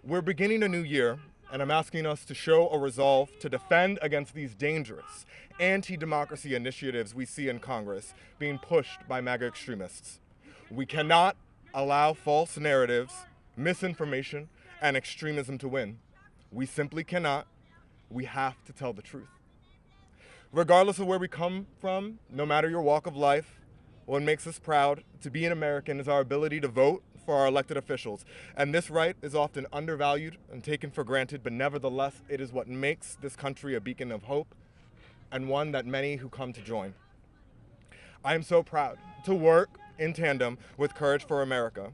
We're beginning a new year, and I'm asking us to show a resolve to defend against these dangerous anti-democracy initiatives we see in Congress being pushed by MAGA extremists. We cannot allow false narratives, misinformation, and extremism to win. We simply cannot. We have to tell the truth. Regardless of where we come from, no matter your walk of life, what makes us proud to be an American is our ability to vote for our elected officials. And this right is often undervalued and taken for granted, but nevertheless, it is what makes this country a beacon of hope and one that many who come to join. I am so proud to work in tandem with Courage for America.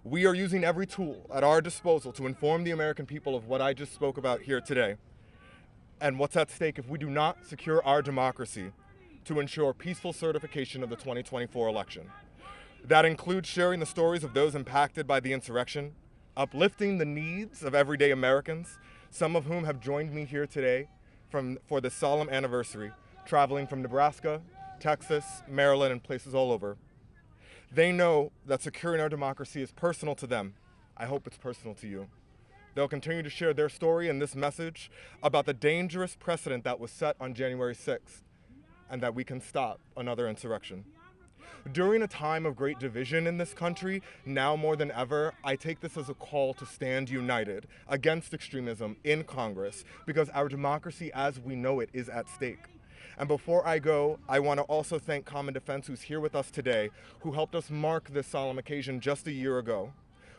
We are using every tool at our disposal to inform the American people of what I just spoke about here today, and what's at stake if we do not secure our democracy to ensure peaceful certification of the 2024 election. That includes sharing the stories of those impacted by the insurrection, uplifting the needs of everyday Americans, some of whom have joined me here today for this solemn anniversary, traveling from Nebraska, Texas, Maryland, and places all over. They know that securing our democracy is personal to them. I hope it's personal to you. They'll continue to share their story and this message about the dangerous precedent that was set on January 6th, and that we can stop another insurrection. During a time of great division in this country, now more than ever, I take this as a call to stand united against extremism in Congress, because our democracy as we know it is at stake. And before I go, I want to also thank Common Defense, who's here with us today, who helped us mark this solemn occasion just a year ago.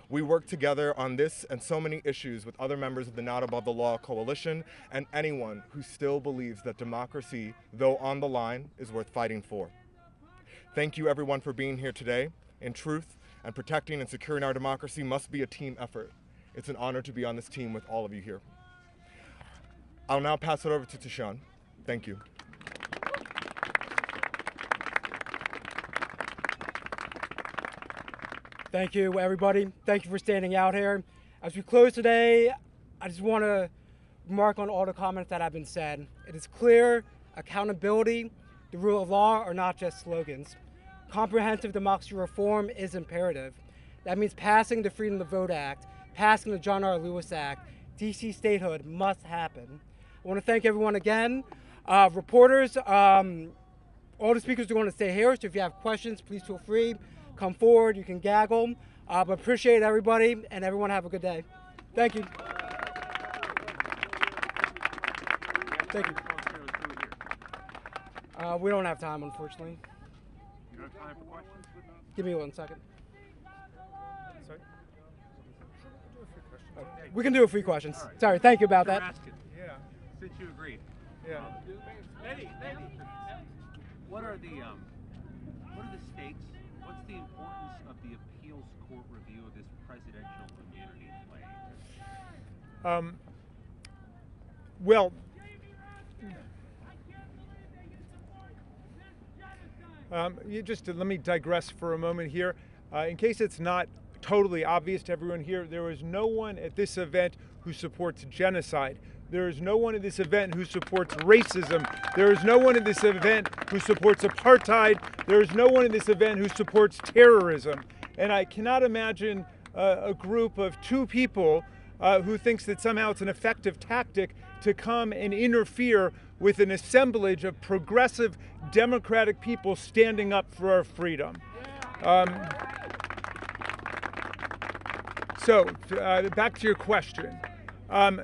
We worked together on this and so many issues with other members of the Not Above the Law Coalition and anyone who still believes that democracy, though on the line, is worth fighting for. Thank you everyone for being here today. In truth, and protecting and securing our democracy must be a team effort. It's an honor to be on this team with all of you here. I'll now pass it over to Tashawn. Thank you. Thank you, everybody. Thank you for standing out here. As we close today, I just want to remark on all the comments that have been said. It is clear accountability, the rule of law are not just slogans. Comprehensive democracy reform is imperative. That means passing the Freedom to Vote Act, passing the John R. Lewis Act. DC statehood must happen. I want to thank everyone again. Reporters, all the speakers are going to stay here, so if you have questions, please feel free. Come forward, you can gaggle, but appreciate everybody, and everyone have a good day. Thank you. Thank you. We don't have time, unfortunately. You don't have time for questions? Give me 1 second. Sorry? We can do a free questions. Right. Sorry, thank you about that. Raskin. Yeah, since you agreed. Yeah. Eddie, what are the stakes? What's the importance of the appeals court review of this presidential immunity claim? Well, let me digress for a moment here. In case it's not totally obvious to everyone here, there is no one at this event who supports genocide. There is no one at this event who supports racism. There is no one at this event who supports apartheid. There is no one at this event who supports terrorism. And I cannot imagine a group of two people who thinks that somehow it's an effective tactic to come and interfere with an assemblage of progressive democratic people standing up for our freedom. So back to your question.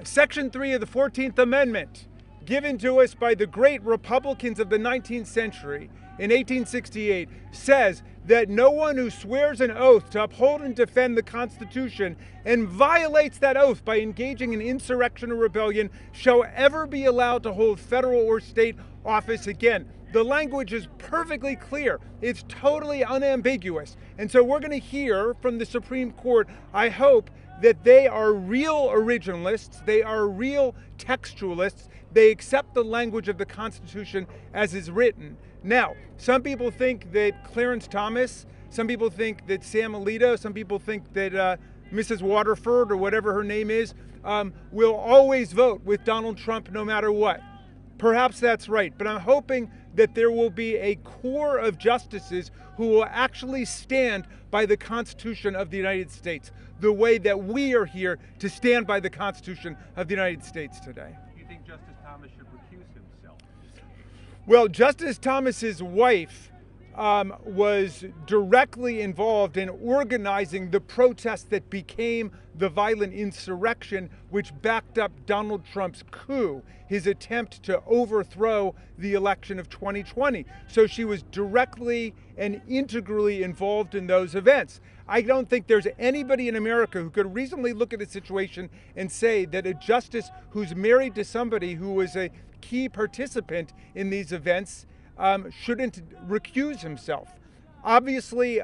Section 3 of the 14th Amendment, given to us by the great Republicans of the 19th century in 1868, says that no one who swears an oath to uphold and defend the Constitution and violates that oath by engaging in insurrection or rebellion shall ever be allowed to hold federal or state office again. The language is perfectly clear. It's totally unambiguous. And so we're going to hear from the Supreme Court, I hope, that they are real originalists, they are real textualists, they accept the language of the Constitution as is written. Now, some people think that Clarence Thomas, some people think that Sam Alito, some people think that Mrs. Waterford or whatever her name is, will always vote with Donald Trump no matter what. Perhaps that's right, but I'm hoping that there will be a core of justices who will actually stand by the Constitution of the United States, the way that we are here to stand by the Constitution of the United States today. Do you think Justice Thomas should recuse himself? Well, Justice Thomas's wife was directly involved in organizing the protest that became the violent insurrection which backed up Donald Trump's coup, his attempt to overthrow the election of 2020. So she was directly and integrally involved in those events. I don't think there's anybody in America who could reasonably look at a situation and say that a justice who's married to somebody who was a key participant in these events shouldn't recuse himself. Obviously,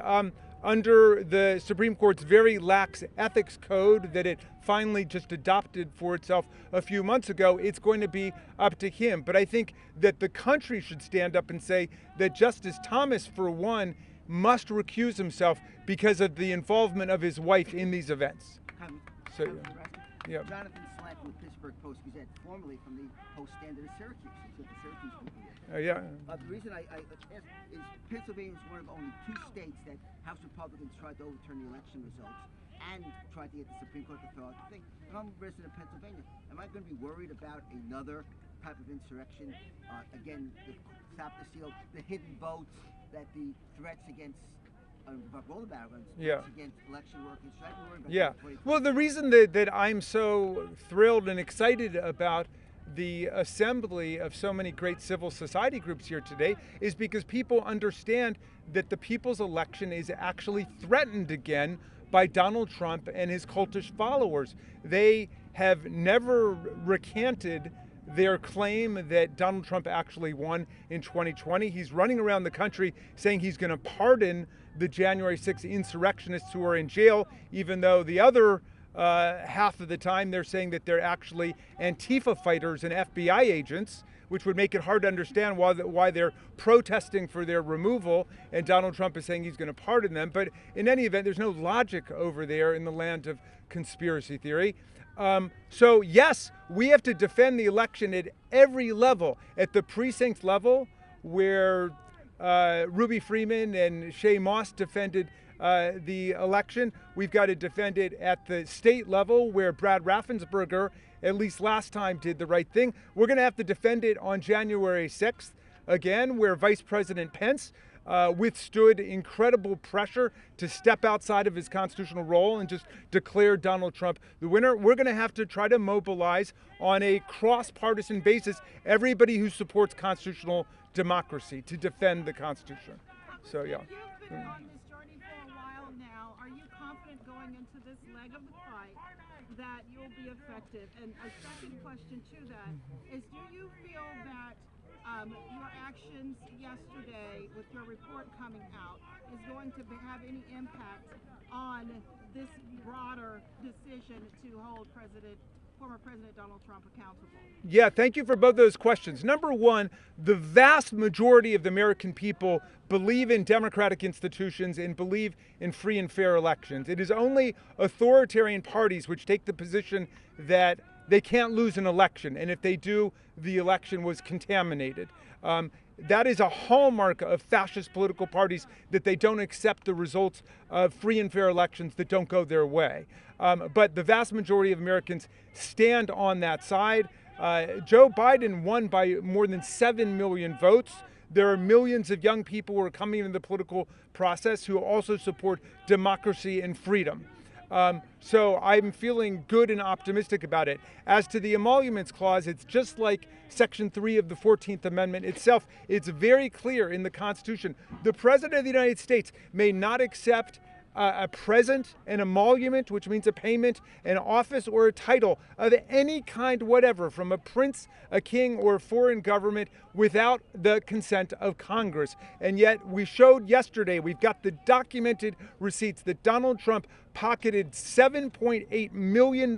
under the Supreme Court's very lax ethics code that it finally just adopted for itself a few months ago, it's going to be up to him. But I think that the country should stand up and say that Justice Thomas, for one, must recuse himself because of the involvement of his wife in these events. So, yeah. Jonathan Svante with Pittsburgh Post-Gazette, formerly from the Post-Standard of Syracuse. So the Syracuse people here. The reason I asked is Pennsylvania is one of only 2 states that House Republicans tried to overturn the election results and tried to get the Supreme Court to throw out the thing. And I'm a resident of Pennsylvania. Am I going to be worried about another type of insurrection? Again, the stop the steal, the hidden votes, that the threats against against election workers. Well, the reason that I'm so thrilled and excited about the assembly of so many great civil society groups here today is because people understand that the people's election is actually threatened again by Donald Trump and his cultish followers. They have never recanted their claim that Donald Trump actually won in 2020. He's running around the country saying he's going to pardon the January 6th insurrectionists who are in jail, even though the other half of the time they're saying that they're actually Antifa fighters and FBI agents, which would make it hard to understand why they're protesting for their removal, and Donald Trump is saying he's going to pardon them. But in any event, there's no logic over there in the land of conspiracy theory. So yes, we have to defend the election at every level, at the precinct level where Ruby Freeman and Shay Moss defended the election. We've got to defend it at the state level where Brad Raffensperger, at least last time, did the right thing. We're going to have to defend it on January 6th, again, where Vice President Pence withstood incredible pressure to step outside of his constitutional role and just declare Donald Trump the winner. We're going to have to try to mobilize on a cross-partisan basis everybody who supports constitutional democracy to defend the Constitution. So, yeah. You've been on this journey for a while now. Are you confident going into this leg of the fight that you'll be effective? And a second question to that is, do you feel that your actions yesterday with your report coming out is going to have any impact on this broader decision to hold former President Donald Trump accountable? Yeah, thank you for both those questions. Number one, the vast majority of the American people believe in democratic institutions and believe in free and fair elections. It is only authoritarian parties which take the position that they can't lose an election, and if they do, the election was contaminated. That is a hallmark of fascist political parties, that they don't accept the results of free and fair elections that don't go their way. But the vast majority of Americans stand on that side. Joe Biden won by more than 7 million votes. There are millions of young people who are coming into the political process who also support democracy and freedom. So I'm feeling good and optimistic about it. As to the emoluments clause, it's just like Section 3 of the 14th Amendment itself. It's very clear in the Constitution. The President of the United States may not accept a present, an emolument, which means a payment, an office, or a title of any kind whatever from a prince, a king, or a foreign government without the consent of Congress. And yet we showed yesterday, we've got the documented receipts that Donald Trump pocketed $7.8 million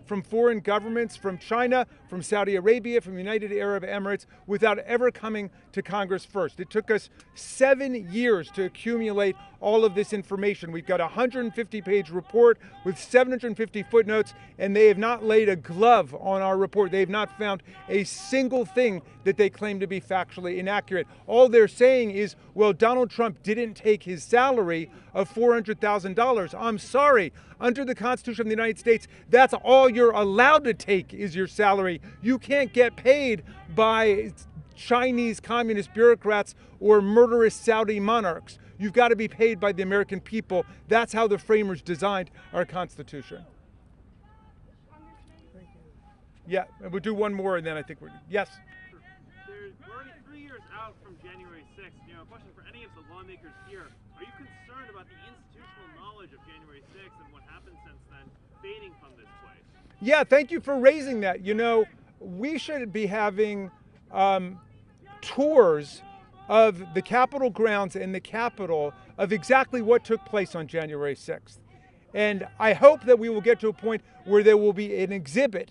from foreign governments, from China, from Saudi Arabia, from the United Arab Emirates, without ever coming to Congress first. It took us 7 years to accumulate all of this information. We've got a 150-page report with 750 footnotes, and they have not laid a glove on our report. They have not found a single thing that they claim to be factually inaccurate. All they're saying is, well, Donald Trump didn't take his salary of $400,000. I'm sorry. Under the Constitution of the United States, that's all you're allowed to take is your salary. You can't get paid by Chinese communist bureaucrats or murderous Saudi monarchs. You've got to be paid by the American people. That's how the framers designed our Constitution. Yeah, and we'll do one more, and then I think we're, yes? We're already 3 years out from January 6th. A question for any of the lawmakers here. Are you concerned about the institutional knowledge of January 6th and what happened since then fading from this place? Yeah, thank you for raising that. We should be having tours of the Capitol grounds and the Capitol of exactly what took place on January 6th. And I hope that we will get to a point where there will be an exhibit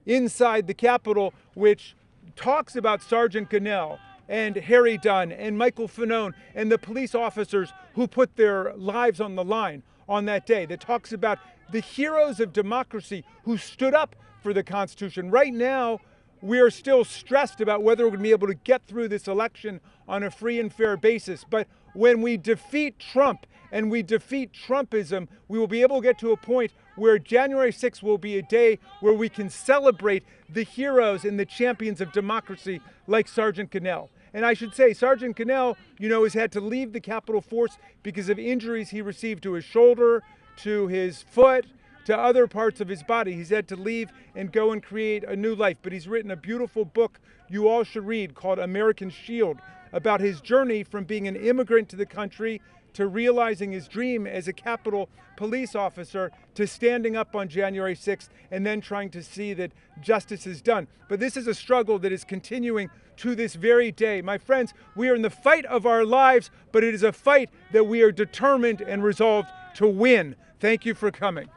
inside the Capitol which talks about Sergeant Gonell and Harry Dunn and Michael Fanone and the police officers who put their lives on the line on that day, that talks about the heroes of democracy who stood up for the Constitution. Right now, we are still stressed about whether we're going to be able to get through this election on a free and fair basis. But when we defeat Trump and we defeat Trumpism, we will be able to get to a point where January 6th will be a day where we can celebrate the heroes and the champions of democracy like Sergeant Gonell. And I should say, Sergeant Gonell, has had to leave the Capitol Force because of injuries he received to his shoulder, to his foot, to other parts of his body. He's had to leave and go and create a new life. But he's written a beautiful book you all should read called American Shield, about his journey from being an immigrant to the country to realizing his dream as a Capitol police officer to standing up on January 6th and then trying to see that justice is done. But this is a struggle that is continuing to this very day. My friends, we are in the fight of our lives, but it is a fight that we are determined and resolved to win. Thank you for coming.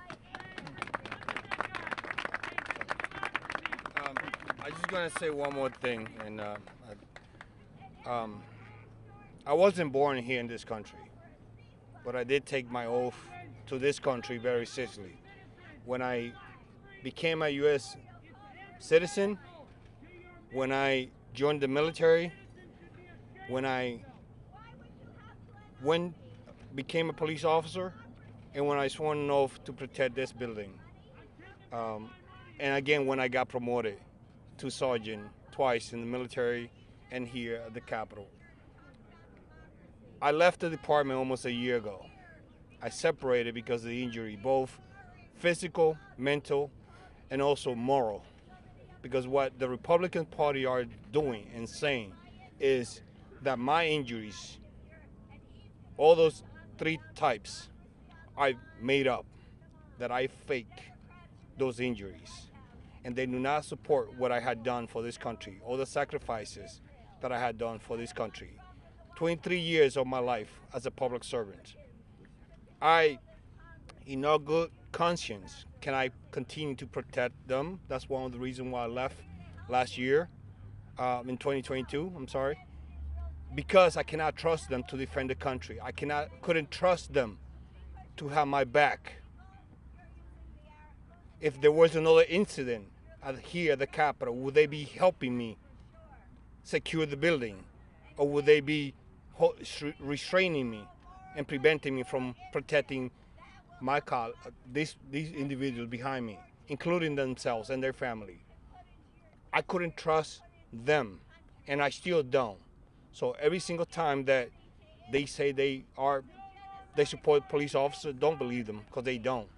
I'm just gonna say one more thing, and I wasn't born here in this country, but I did take my oath to this country very seriously. When I became a U.S. citizen, when I joined the military, when I became a police officer, and when I swore an oath to protect this building. And again, when I got promoted to sergeant twice in the military and here at the Capitol. I left the department almost a year ago. I separated because of the injury, both physical, mental, and also moral. Because what the Republican Party are doing and saying is that my injuries, all those 3 types, I made up, that I fake those injuries. And they do not support what I had done for this country, all the sacrifices that I had done for this country. 23 years of my life as a public servant. In all good conscience, can I continue to protect them? That's one of the reasons why I left last year, in 2022, I'm sorry. Because I cannot trust them to defend the country. I couldn't trust them to have my back. If there was another incident here at the Capitol, would they be helping me secure the building? Or would they be restraining me and preventing me from protecting these individuals behind me, including themselves and their family? I couldn't trust them, and I still don't. So every single time that they say they support police officers, don't believe them, because they don't.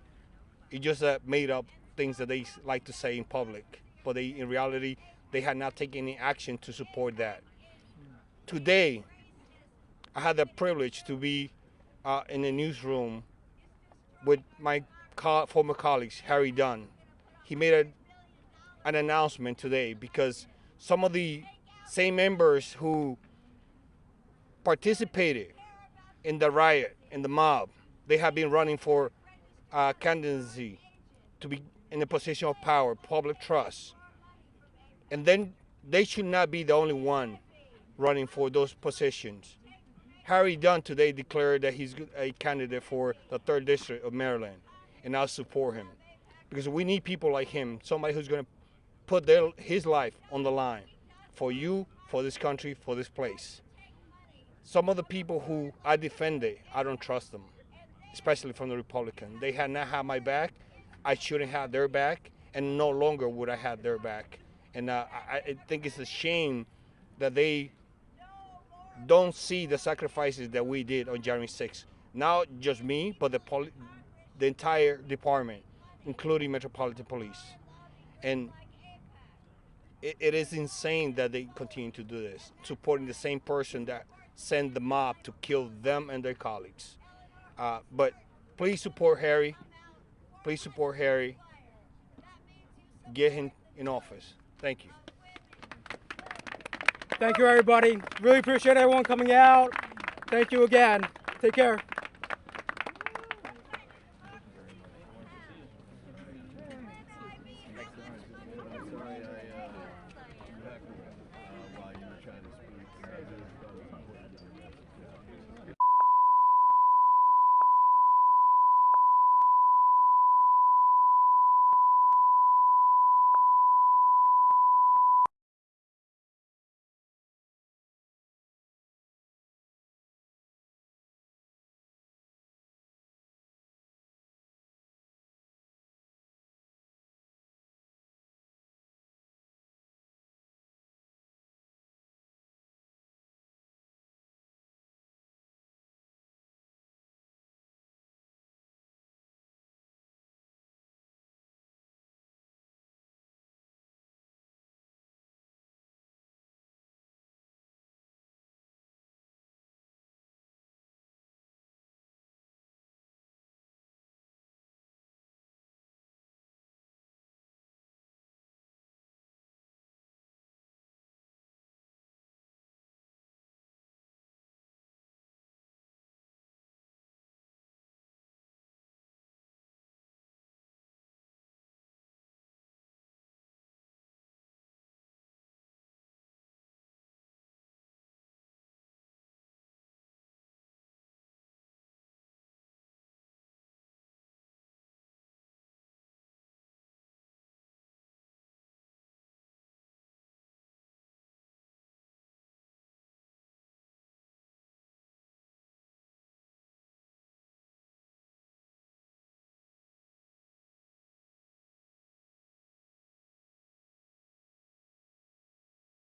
It's just made up things that they like to say in public, but in reality, they had not taken any action to support that. Today, I had the privilege to be in the newsroom with my former colleagues, Harry Dunn. He made an announcement today because some of the same members who participated in the riot, in the mob, they have been running for candidacy to be in a position of power, public trust. And then they should not be the only one running for those positions. Harry Dunn today declared that he's a candidate for the 3rd District of Maryland, and I'll support him. Because we need people like him, somebody who's going to put his life on the line for you, for this country, for this place. Some of the people who I defended, I don't trust them, especially from the Republican. They had not had my back. I shouldn't have their back, and no longer would I have their back. And I think it's a shame that they don't see the sacrifices that we did on January 6th. Not just me, but the entire department, including Metropolitan Police. And it is insane that they continue to do this, supporting the same person that sent the mob to kill them and their colleagues. But please support Harry. Please support Harry. Get him in office. Thank you. Thank you, everybody. Really appreciate everyone coming out. Thank you again. Take care.